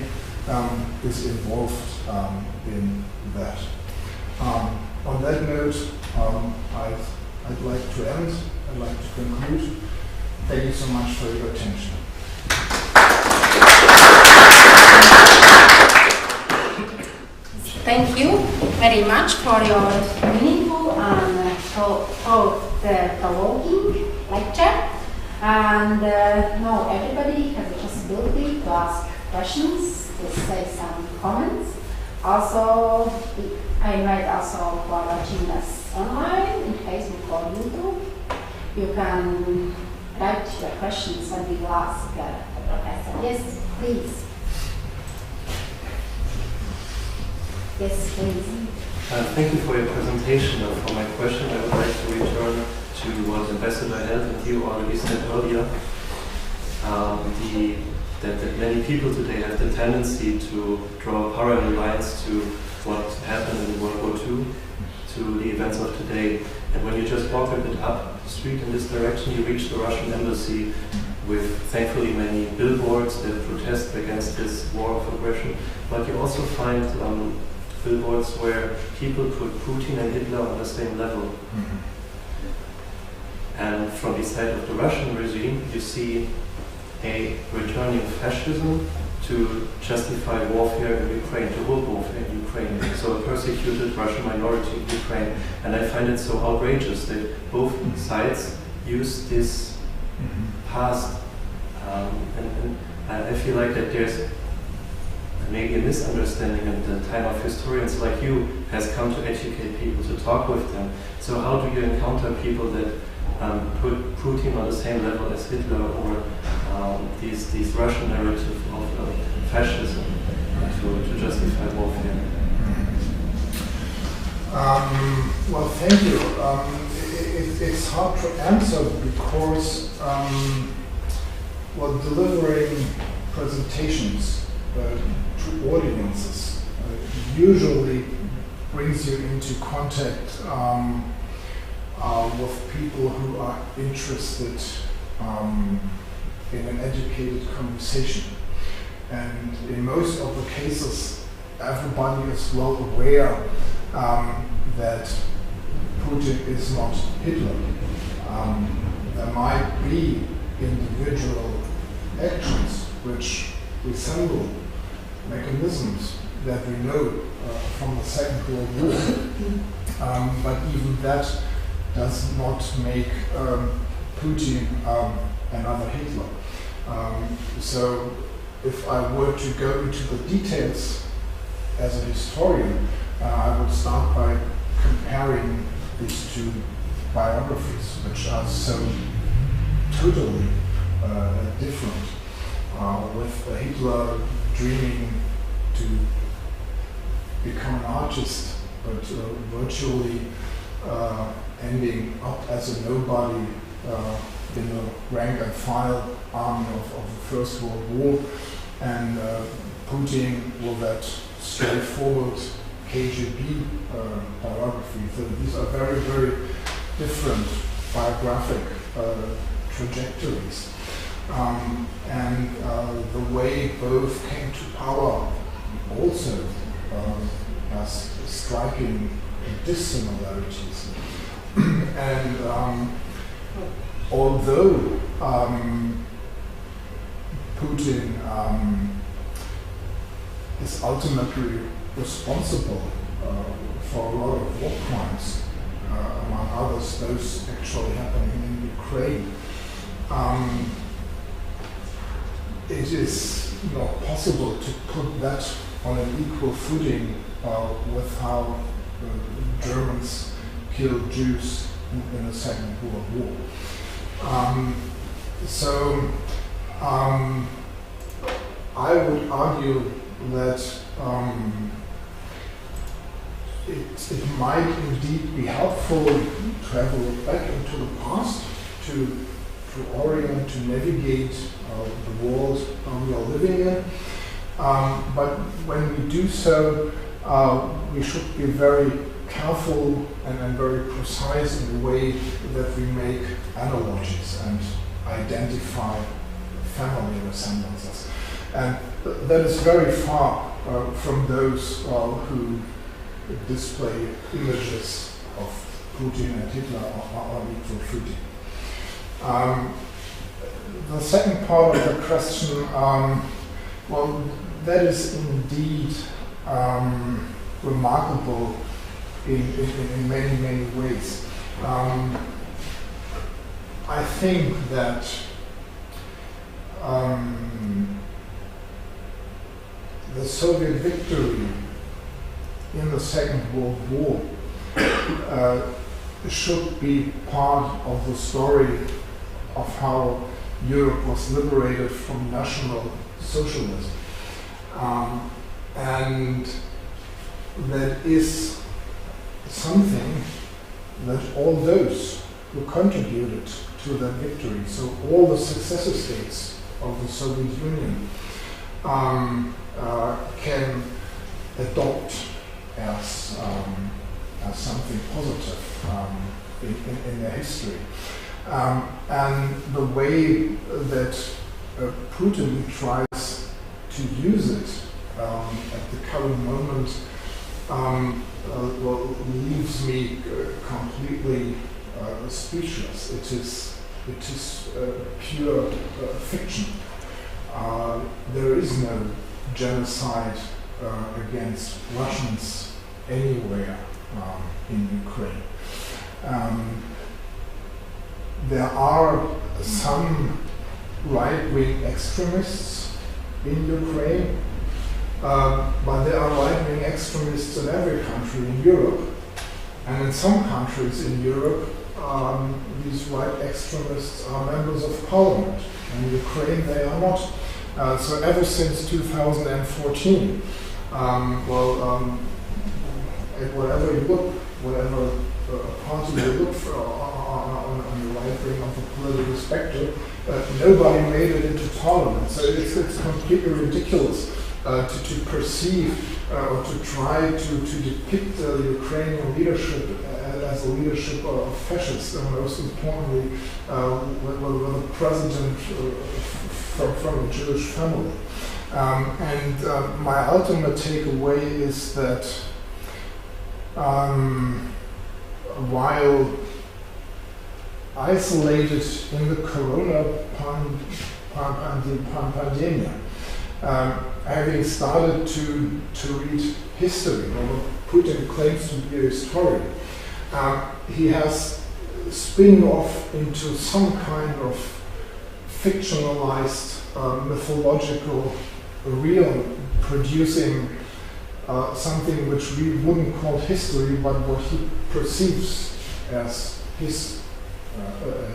is involved in that. On that note, I'd like to end, I'd like to conclude. Thank you so much for your attention. Thank you very much for your meaningful and thought-provoking lecture. And now everybody has the possibility to ask questions, to say some comments. Also, I invite also for watching us online in Facebook or YouTube. You can write your questions and we will ask the professor. Yes, please. Yes, please. Thank you for your presentation. For my question, I would like to return to what Ambassador held and you already said earlier. That many people today have the tendency to draw parallel lines to what happened in World War II, to the events of today. And when you just walk a bit up the street in this direction, you reach the Russian embassy with thankfully many billboards that protest against this war of aggression. But you also find billboards where people put Putin and Hitler on the same level. Mm-hmm. And from the side of the Russian regime, you see a returning fascism to justify warfare in Ukraine, to hold warfare in Ukraine. So a persecuted Russian minority in Ukraine. And I find it so outrageous that both sides use this past. And I feel like that there's maybe a misunderstanding, and the time of historians like you has come to educate people, to talk with them. So how do you encounter people that put Putin on the same level as Hitler, or these Russian narrative of fascism to justify warfare? Well, thank you. it's hard to answer because delivering presentations to audiences usually brings you into contact with people who are interested in an educated conversation. And in most of the cases, everybody is well aware that Putin is not Hitler. There might be individual actions which resemble mechanisms that we know from the Second World War, but even that does not make Putin another Hitler. So if I were to go into the details as a historian, I would start by comparing these two biographies, which are so totally different, with Hitler dreaming to become an artist, but virtually ending up as a nobody in the rank and file army of the First World War, and Putin with that straightforward KGB biography. So these are very, very different biographic trajectories. And the way both came to power also has striking dissimilarities. And although Putin is ultimately responsible for a lot of war crimes, among others those actually happening in Ukraine, it is not possible to put that on an equal footing with how Germans killed Jews in the Second World War. So I would argue that it might indeed be helpful to have a look back into the past, to orient, to navigate the world we are living in. But when we do so, we should be very careful and very precise in the way that we make analogies and identify family resemblances. And that is very far from those who display images of Putin and Hitler on equal footing. The second part of the question, well, that is indeed remarkable in many, many ways. I think that the Soviet victory in the Second World War should be part of the story of how Europe was liberated from National Socialism. And that is something that all those who contributed to that victory, so all the successor states of the Soviet Union, can adopt as something positive in their history. And the way that Putin tries to use it at the current moment leaves me completely speechless. It is pure fiction. There is no genocide against Russians anywhere in Ukraine. There are some right-wing extremists in Ukraine, but there are right-wing extremists in every country in Europe. And in some countries in Europe, these right extremists are members of parliament. In Ukraine, they are not. So ever since 2014, at whatever you look, whatever party you look for on the right wing of the political spectrum, nobody made it into parliament. So it's completely ridiculous to perceive or to try to depict the Ukrainian leadership as a leadership of fascists, and most importantly, with a president from a Jewish family. And my ultimate takeaway is that while isolated in the corona pandemic, having started to read history, or Putin claims to be a historian, he has spun off into some kind of fictionalized mythological realm, producing something which we wouldn't call history, but what he perceives as his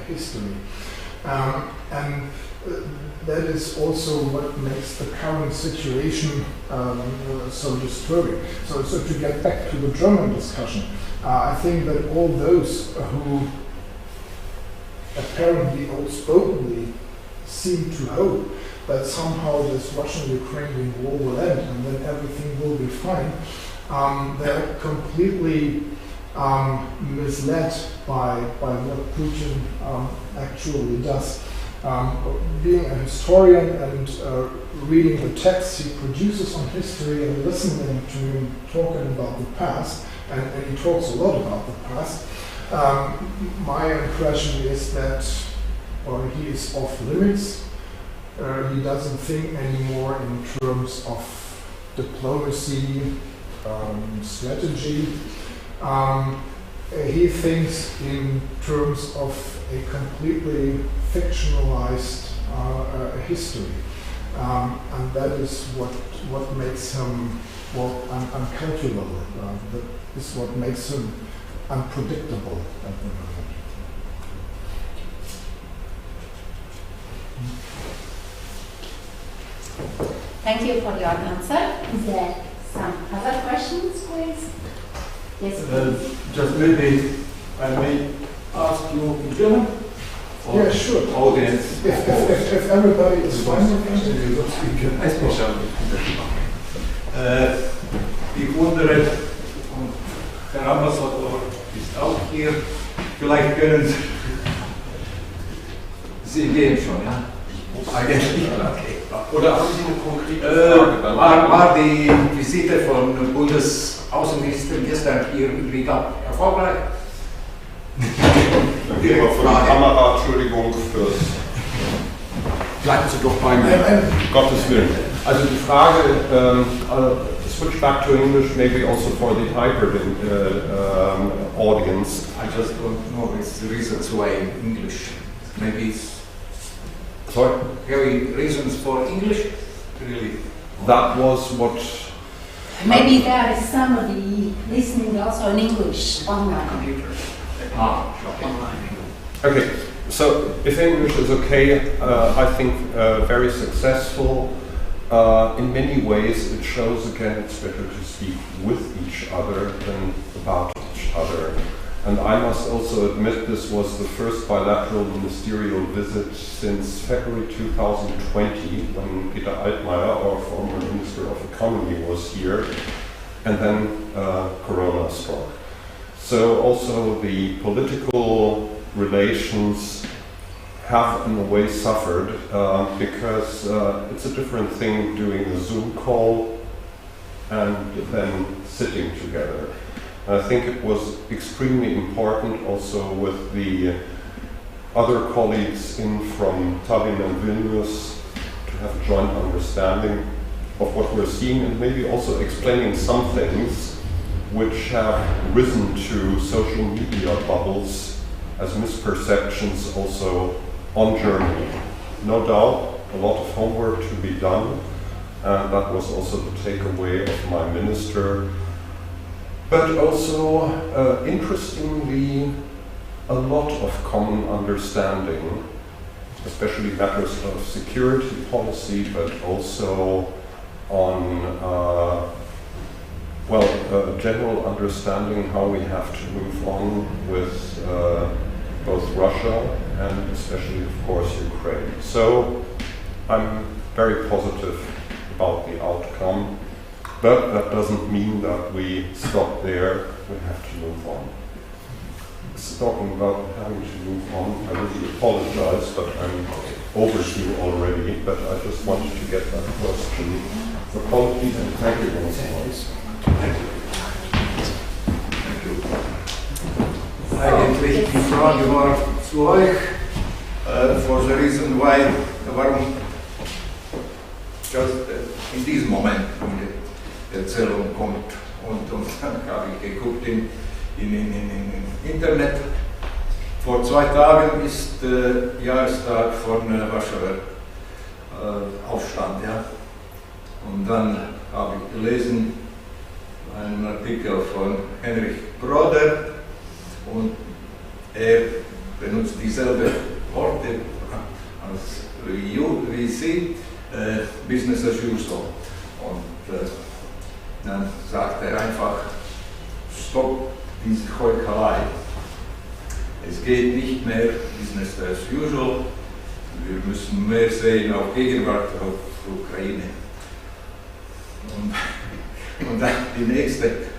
history. And that is also what makes the current situation so disturbing. So to get back to the German discussion, I think that all those who apparently outspokenly seem to hope that somehow this Russian-Ukrainian war will end and then everything will be fine, they're completely misled by what Putin actually does. Being a historian and reading the texts he produces on history and listening to him talking about the past, and he talks a lot about the past, my impression is that he is off limits. He doesn't think anymore in terms of diplomacy, strategy. He thinks in terms of a completely fictionalized history, and that is what makes him uncalculable. That is what makes him unpredictable at the moment. Thank you for your answer. Is there some other questions, please? Yes, please. Just maybe I may ask you in German? Yeah, sure. Audience. If everybody is fine with it. Ich wundere, Herr Ambassador ist auch hier. Vielleicht können Sie gehen schon, ja? Eigentlich, okay. Oder haben Sie eine konkrete Frage? War die Visite von Bundesaußenminister gestern hier in Riga erfolgreich? Dann gehen wir von der Kamera, Entschuldigung fürs... Bleiben Sie doch bei mir. Gottes Willen. Also die Frage, switch back to English, maybe also for the hybrid audience. I just don't know it's the reasons why English. Maybe it's Sorry? having reasons for English, really. That was what... Maybe there is somebody listening also in English online. Computer. Okay. Okay, so if English is okay, I think very successful. In many ways, it shows again it's better to speak with each other than about each other. And I must also admit this was the first bilateral ministerial visit since February 2020, when Peter Altmaier, our former Minister of Economy, was here, and then Corona struck. So also the political relations have in a way suffered because it's a different thing doing a Zoom call and then sitting together. I think it was extremely important also with the other colleagues in from Tallinn and Vilnius to have a joint understanding of what we're seeing and maybe also explaining some things which have risen to social media bubbles as misperceptions also on Germany. No doubt, a lot of homework to be done, and that was also the takeaway of my minister. But also, interestingly, a lot of common understanding, especially matters of security policy, but also on general understanding how we have to move on with both Russia and especially, of course, Ukraine. So I'm very positive about the outcome, but that doesn't mean that we stop there. We have to move on. Talking about having to move on, I really apologize, but I'm overdue already, but I just wanted to get that question. So, apologies and thank you once more. Eigentlich die Frage war zu euch, for the reason why, warum just in diesem Moment die Erzählung kommt. Und dann habe ich geguckt in Internet. Vor 2 Tagen ist Jahrestag von Warschauer Aufstand. Ja? Und dann habe ich gelesen einen Artikel von Henrich Broder und er benutzt dieselbe Worte als wie Sie, Business as usual. Und dann sagt er einfach, stopp diese Heuchelei. Es geht nicht mehr Business as usual. Wir müssen mehr sehen auf Gegenwart, auf Ukraine. Und dann die nächste.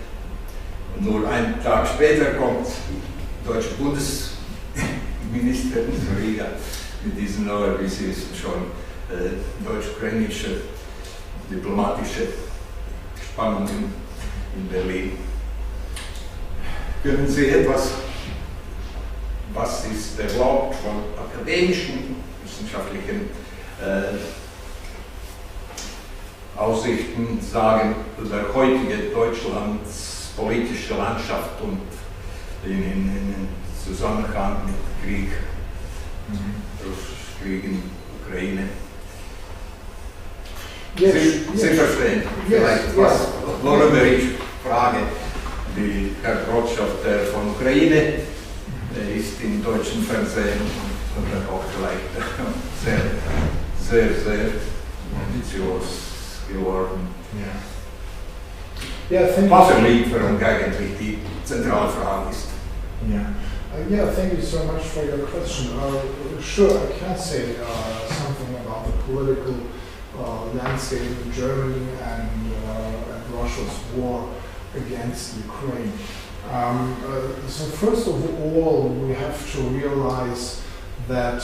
Und nur einen Tag später kommt die deutsche Bundesministerin Riga mit diesen neuen, wie Sie wissen schon, deutsch-ukrainische diplomatische Spannungen in Berlin. Können Sie etwas, was ist erlaubt von akademischen, wissenschaftlichen Aussichten sagen über heutige Deutschlands politische Landschaft und in Zusammenhang mit Krieg, Krieg in Ukraine? Yes, Sie verstehen vielleicht, worüber ich frage. Die Herr Botschafter von Ukraine ist im deutschen Fernsehen und auch vielleicht sehr ambitiös geworden. Was für Lieferung eigentlich die zentrale Frage ist. Thank you so much for your question. Sure, I can say something about the political landscape in Germany and Russia's war against Ukraine. So first of all, we have to realize that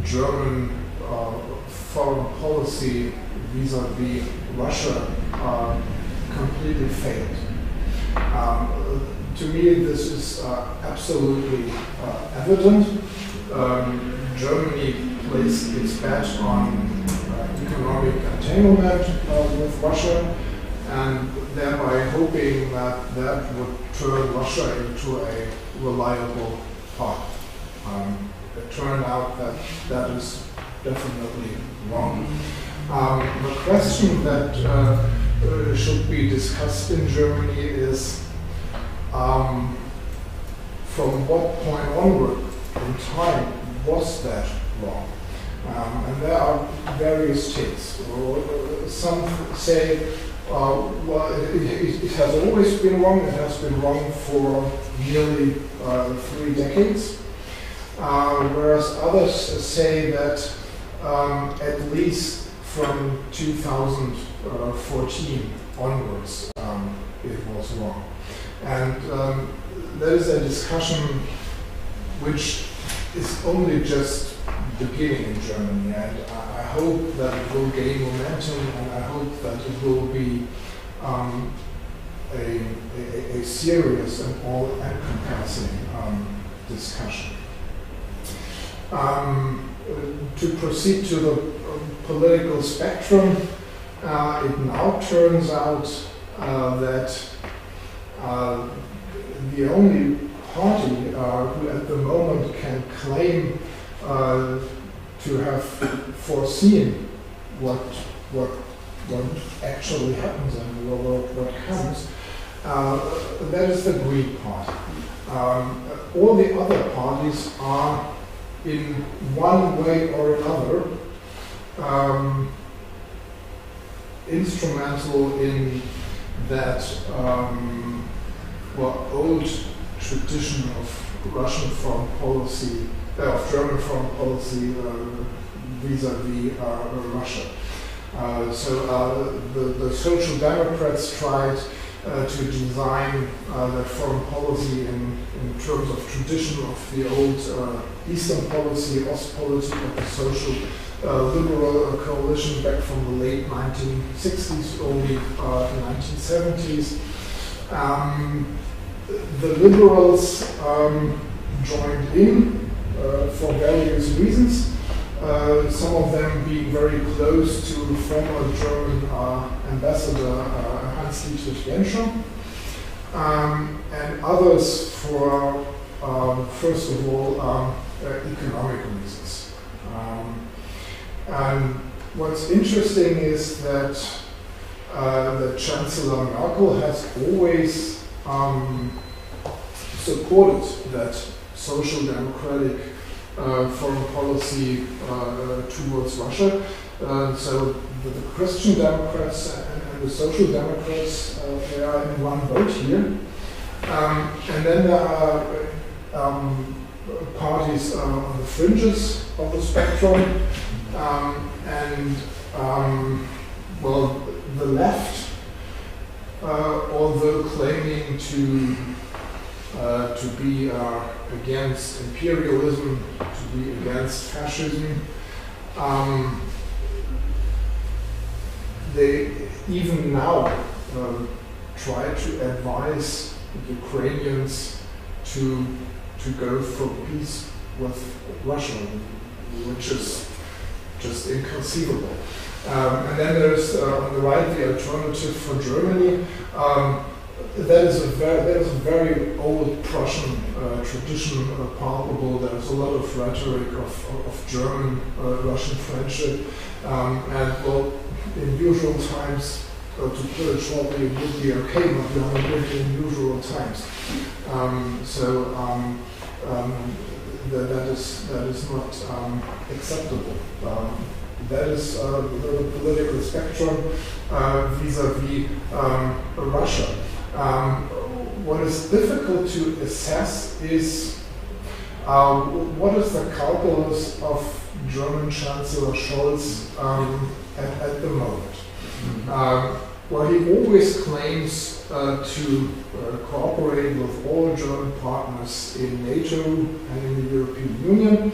German foreign policy vis-à-vis Russia completely failed. To me, this is absolutely evident. Germany placed its bet on economic entanglement with Russia, and thereby hoping that that would turn Russia into a reliable partner. It turned out that that is definitely wrong. The question that should be discussed in Germany is from what point onward in time was that wrong? And there are various takes. Some say, well, it has always been wrong. It has been wrong for nearly 3 decades. Whereas others say that at least from 2014 onwards, it was wrong. And there is a discussion which is only just beginning in Germany, and I hope that it will gain momentum, and I hope that it will be a serious and all-encompassing discussion. To proceed to the political spectrum, it now turns out that the only party who at the moment can claim to have foreseen what actually happens and what comes, that is the Green Party. All the other parties are, in one way or another, instrumental in that old tradition of Russian foreign policy, of German foreign policy vis-a-vis Russia. So the Social Democrats tried to design their foreign policy in terms of tradition of the old Eastern policy, Ostpolitik of the Social Liberal coalition back from the late 1960s, early 1970s. The liberals joined in for various reasons. Some of them being very close to the former German ambassador Hans-Dietrich Genscher, and others for, first of all, economic reasons. And what's interesting is that the Chancellor Merkel has always supported that social democratic foreign policy towards Russia. So the Christian Democrats and the Social Democrats, they are in one boat here. And then there are parties on the fringes of the spectrum. The left, although claiming to be against imperialism, to be against fascism, they even now try to advise Ukrainians to go for peace with Russia, which is just inconceivable. And then there's on the right the alternative for Germany. That is a very old Prussian tradition palpable. There's a lot of rhetoric of German-Russian friendship, and well, in usual times, to put it shortly, it would be okay, but we are living in usual times. That is not acceptable. That is the political spectrum vis-a-vis Russia. What is difficult to assess is what is the calculus of German Chancellor Scholz at the moment. Well, he always claims to cooperate with all German partners in NATO and in the European Union,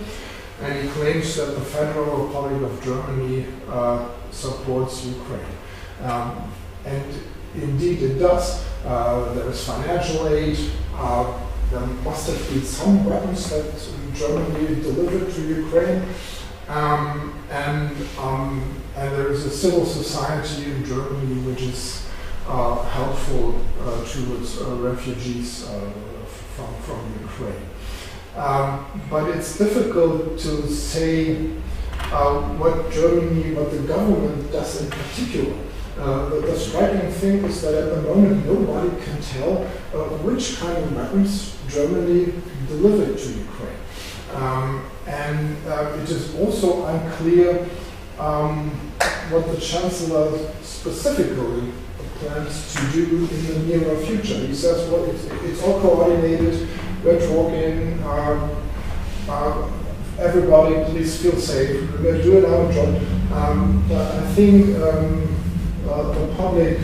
and he claims that the Federal Republic of Germany supports Ukraine. And indeed it does. There is financial aid. There must have been some weapons that Germany delivered to Ukraine. And there is a civil society in Germany which is helpful towards refugees from Ukraine. But it's difficult to say what the government does in particular. The striking thing is that at the moment nobody can tell which kind of weapons Germany delivered to Ukraine. And it is also unclear what the Chancellor specifically plans to do in the near future. He says, well, it's all coordinated, we're talking, everybody please feel safe, we're doing our job. I think the public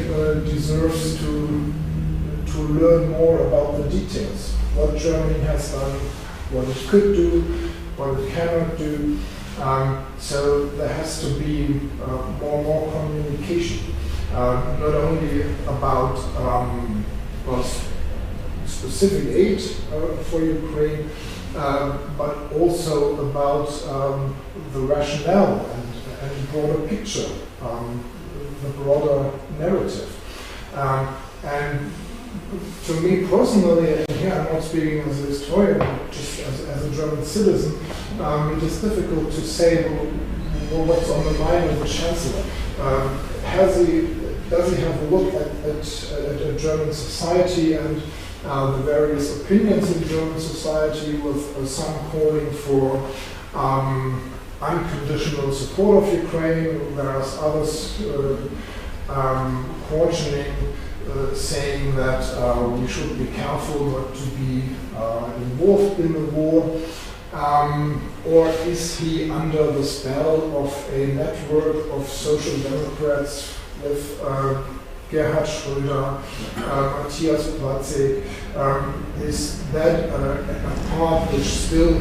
deserves to learn more about the details, what Germany has done, what it could do, what it cannot do. So there has to be more communication, not only about specific aid for Ukraine, but also about the rationale and the broader picture, the broader narrative. And to me personally, and here I'm not speaking as a historian, but just as a German citizen, it is difficult to say what's on the mind of the Chancellor. Does he have a look at German society and the various opinions in German society, with some calling for unconditional support of Ukraine, whereas others cautioning, saying that we should be careful not to be involved in the war? Or is he under the spell of a network of social democrats with Gerhard Schröder, Matthias Platzek? Is that a part which still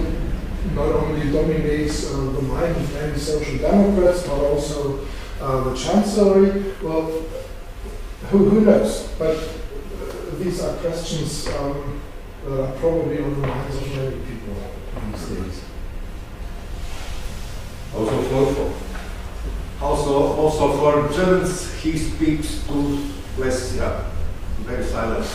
not only dominates the mind of many social democrats, but also the chancellery? Well, who knows? But these are questions that are probably on the minds of many people these days. Also for Germans, he speaks too less, very silent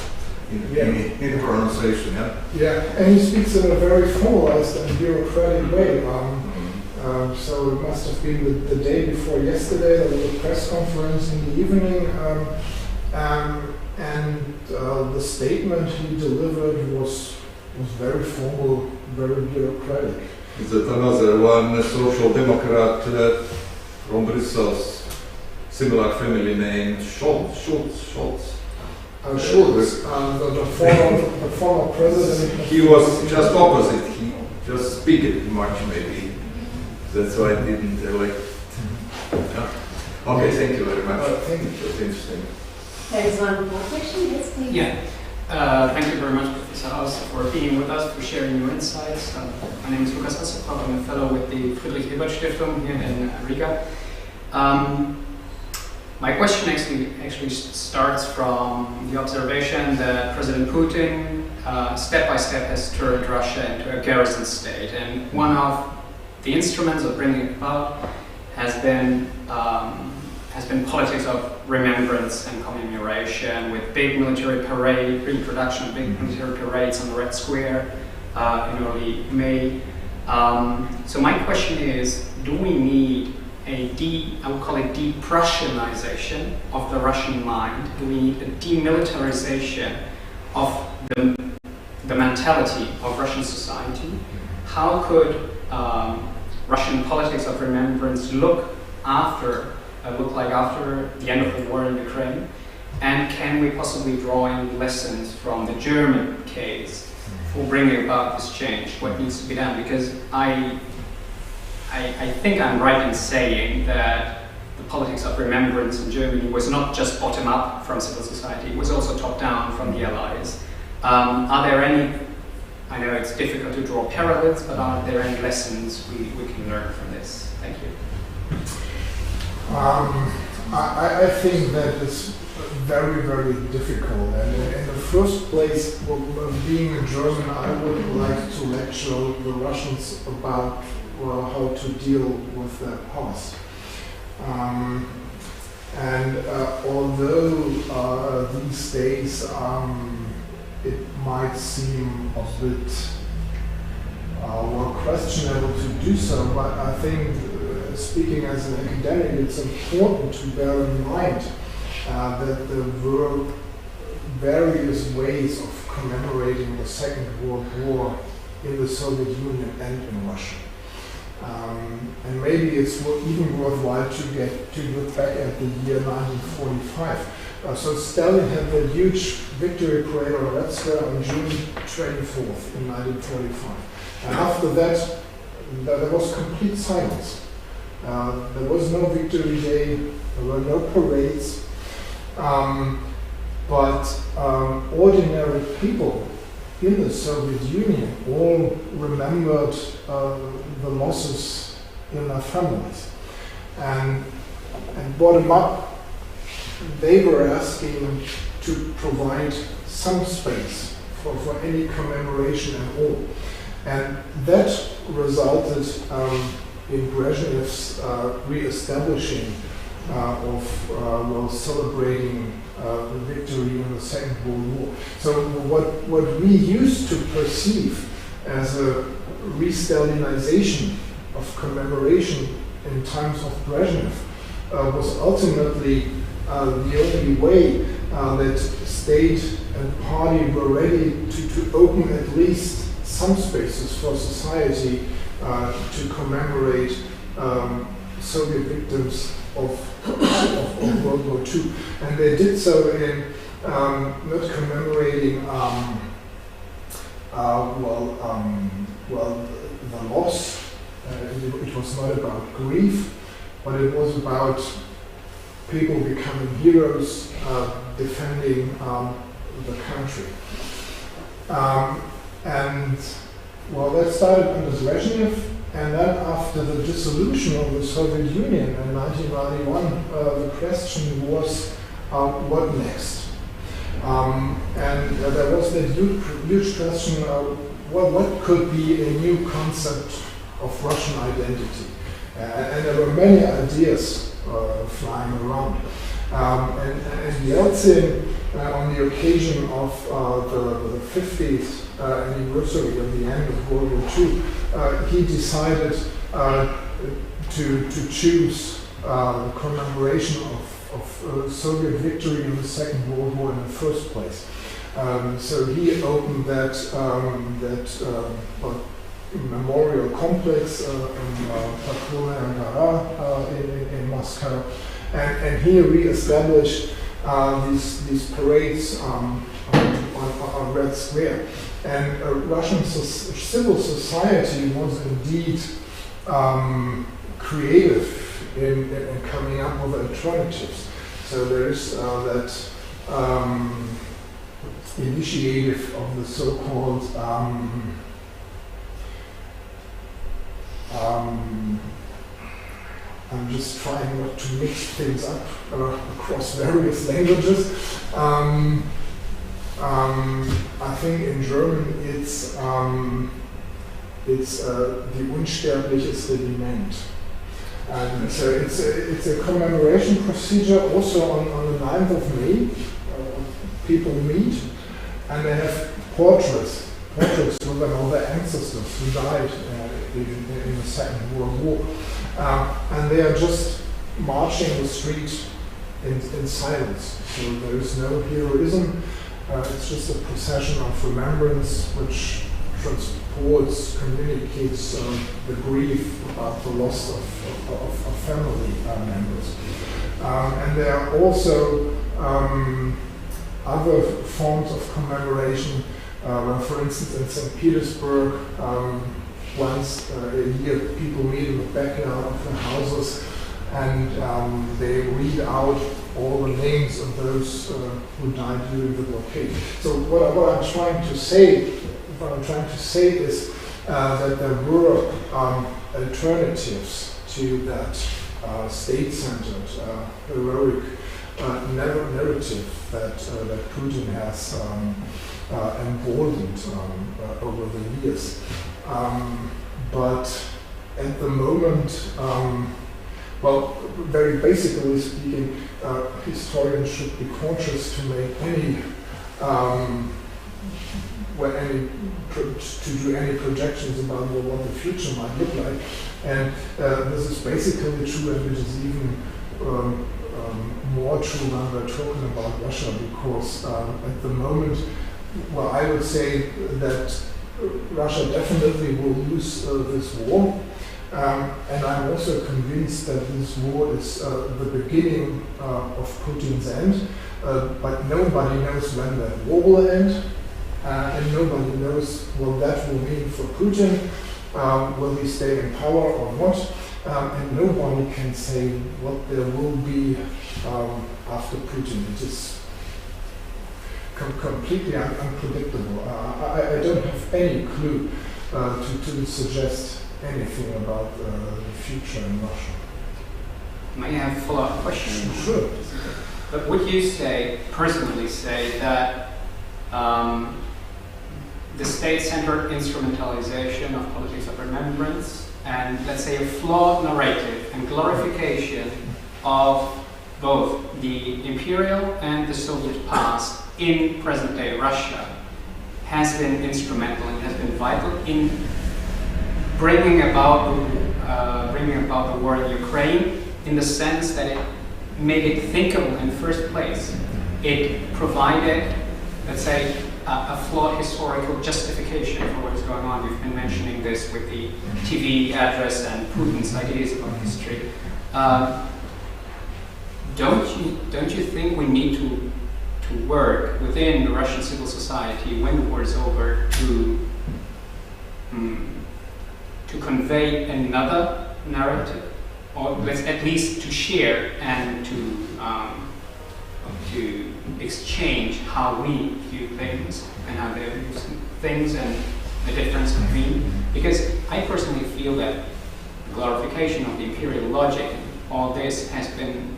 in pronunciation. Yeah, and he speaks in a very formalized and bureaucratic way. So it must have been the day before yesterday. There was a press conference in the evening, and the statement he delivered was very formal, very bureaucratic. Is that another one, social democrat from Brussels, similar family name, Schultz. Schultz, the former president. He was just opposite. He just speak it much, maybe. That's why I didn't elect. Okay, thank you very much. Thank you. That's interesting. There is one more question, yes, please. Yeah. Thank you very much, Professor Aust, for being with us, for sharing your insights. My name is Lukas Assekow. I'm a fellow with the Friedrich Ebert Stiftung here in Riga. My question actually starts from the observation that President Putin step by step has turned Russia into a garrison state, and one of the instruments of bringing it about has been politics of remembrance and commemoration, with big military parade, reintroduction of big military parades on the Red Square in early May. So my question is, do we need I would call it de-Prussianization of the Russian mind? Do we need a demilitarization of the mentality of Russian society? How could Russian politics of remembrance look like after the end of the war in Ukraine? And can we possibly draw in lessons from the German case for bringing about this change? What needs to be done? Because I think I'm right in saying that the politics of remembrance in Germany was not just bottom up from civil society, it was also top down from the Allies. Are there any, I know it's difficult to draw parallels, but are there any lessons we can learn from this? Thank you. I think that is very, very difficult. And in the first place, being a German, I would like to lecture the Russians about how to deal with their past. And although these days it might seem a bit questionable to do so, but I think speaking as an academic, it's important to bear in mind that there were various ways of commemorating the Second World War in the Soviet Union and in Russia. And maybe it's even worthwhile to look back at the year 1945. So Stalin had the huge victory parade on Red Square on June 24th in 1945. And after that, there was complete silence. There was no victory day, there were no parades, but ordinary people in the Soviet Union all remembered the losses in their families. And bottom up, they were asking to provide some space for any commemoration at all. And that resulted in Brezhnev's re-establishing of celebrating the victory in the Second World War. So what we used to perceive as a re-Stalinization of commemoration in times of Brezhnev was ultimately the only way that state and party were ready to open at least some spaces for society to commemorate Soviet victims of World War II. And they did so in not commemorating the loss. It was not about grief, but it was about people becoming heroes, defending the country. That started under Brezhnev, and then after the dissolution of the Soviet Union in 1991, the question was, what next? There was that huge question, what could be a new concept of Russian identity? And there were many ideas flying around. And Yeltsin, on the occasion of the 50th anniversary of the end of World War II, he decided to choose the commemoration of Soviet victory in the Second World War in the first place. So he opened that memorial complex in Moscow, and he re-established these parades on Red Square. And Russian civil society was indeed creative in coming up with alternatives. So there is that initiative of the so-called I'm just trying not to mix things up across various languages. I think in German it's Die unsterbliches Regiment. And so it's a commemoration procedure also on the 9th of May. People meet and they have portraits of their ancestors who died in the Second World War. And they are just marching the street in silence. So there is no heroism. It's just a procession of remembrance which transports, communicates the grief about the loss of family members. And there are also other forms of commemoration. For instance, in St. Petersburg, once a year, people meet in the backyard of their houses and they read out all the names of those who died during the blockade. So what I'm trying to say is that there were alternatives to that state-centered, heroic narrative that Putin has emboldened over the years. But at the moment, very basically speaking, historians should be cautious to make to do any projections about what the future might look like. And this is basically true, and it is even more true when we're talking about Russia, because at the moment, I would say that Russia definitely will lose this war. And I'm also convinced that this war is the beginning of Putin's end, but nobody knows when that war will end, and nobody knows what that will mean for Putin. Will he stay in power or not? And nobody can say what there will be after Putin. It is completely unpredictable. I don't have any clue to suggest anything about the future in Russia. May I have a follow-up question? Sure. But would you personally say that the state-centered instrumentalization of politics of remembrance and, let's say, a flawed narrative and glorification of both the imperial and the Soviet past in present-day Russia has been instrumental and has been vital in bringing about the war in Ukraine, in the sense that it made it thinkable in the first place. It provided, let's say, a flawed historical justification for what is going on. We've been mentioning this with the TV address and Putin's ideas about history. don't you think we need to work within the Russian civil society when the war is over to convey another narrative, or at least to share and to exchange how we view things and how they view things and the difference between? Because I personally feel that the glorification of the imperial logic, all this has been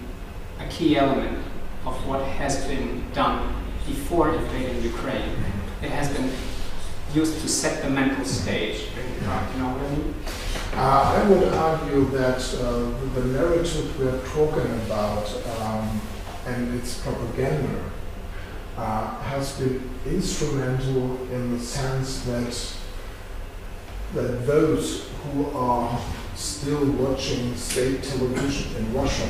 a key element of what has been done before invading Ukraine. It has been used to set the mental stage. You know what I mean? I would argue that the narrative we're talking about and its propaganda has been instrumental in the sense that those who are still watching state television in Russia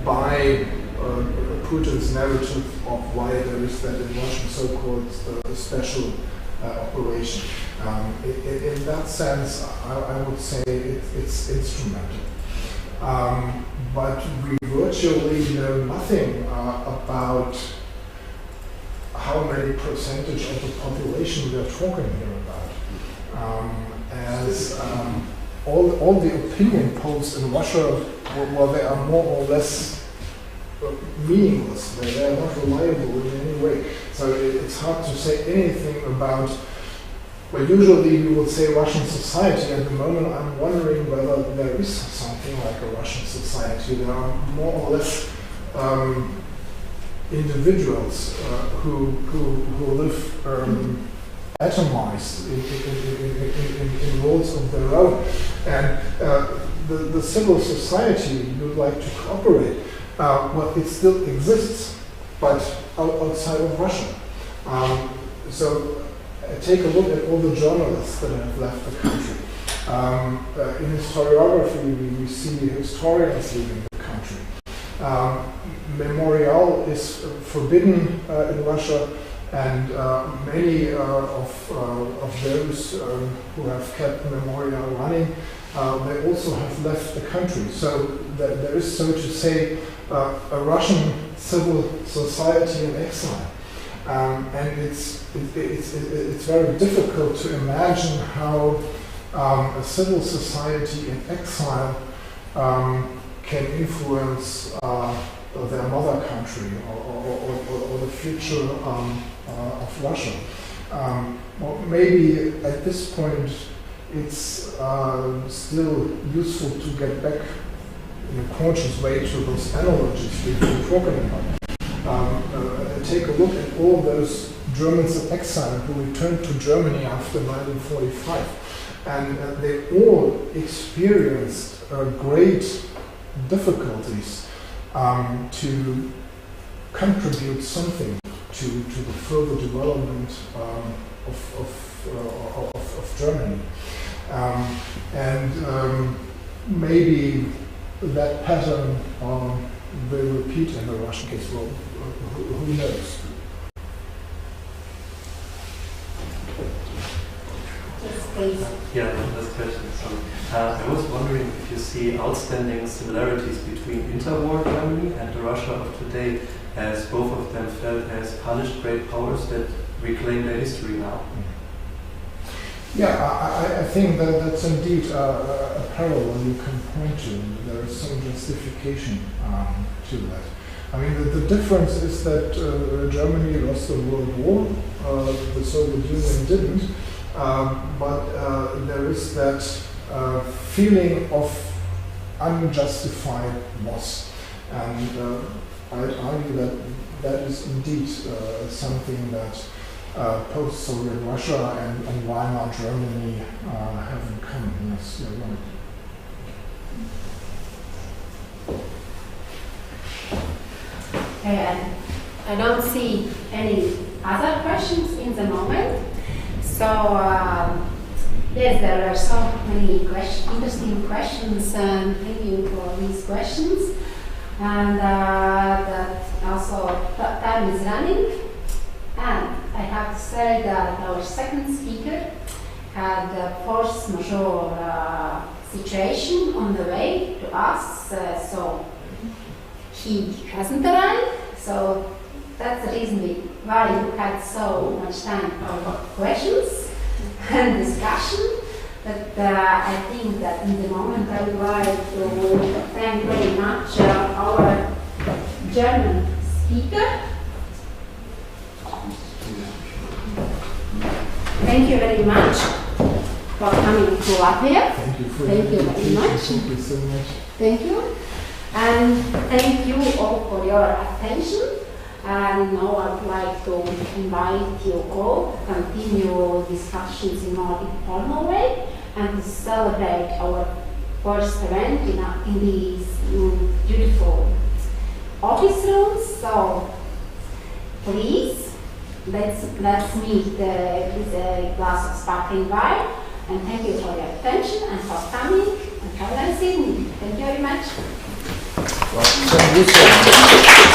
by Putin's narrative of why there is that in Russian so-called special operation. In that sense, I would say it's instrumental. But we virtually know nothing about how many percentage of the population we are talking here about. As all the opinion polls in Russia, well, they are more or less meaningless. They are not reliable in any way. So it's hard to say anything about. Well, usually we would say Russian society. At the moment, I'm wondering whether there is something like a Russian society. There are more or less individuals who live atomized in roles of their own, and the civil society you'd like to cooperate. Well, it still exists, but outside of Russia. So take a look at all the journalists that have left the country. In historiography, we see historians leaving the country. Memorial is forbidden in Russia, and many of those who have kept memorial running, they also have left the country. So there is, so to say, a Russian civil society in exile. And it's very difficult to imagine how a civil society in exile can influence their mother country or the future of Russia. Well, maybe at this point it's still useful to get back in a conscious way to those analogies we've been talking about. Take a look at all those Germans in exile who returned to Germany after 1945. And they all experienced great difficulties to contribute something to the further development of Germany. Maybe that pattern will repeat in the Russian case. Well, who knows? Yeah, that's question. I was wondering if you see outstanding similarities between interwar Germany and the Russia of today, as both of them felt as punished great powers that reclaim their history now. Yeah, I think that's indeed a parallel you can point to. There is some justification to that. I mean, the difference is that Germany lost the World War, the Soviet Union didn't, but there is that feeling of unjustified loss. And I'd argue that that is indeed something that post-Soviet Russia and Weimar Germany have in common. Yes, you're right. I don't see any other questions in the moment. So, yes, there are so many interesting questions, and thank you for these questions. And that also time is running. And I have to say that our second speaker had a force majeure situation on the way to us. So he hasn't arrived, so that's the reason why you had so much time for questions and discussion. But I think that in the moment I would like to thank very much our German speaker. Thank you very much for coming to Latvia. Thank you very much. Thank you so much. Thank you. And thank you all for your attention. And now I would like to invite you all to continue discussions in more informal way and to celebrate our first event in these beautiful office rooms. So please, let's meet with a glass of sparkling wine. And thank you for your attention and for coming. And have a nice evening. Thank you very much. Well, thank you so much.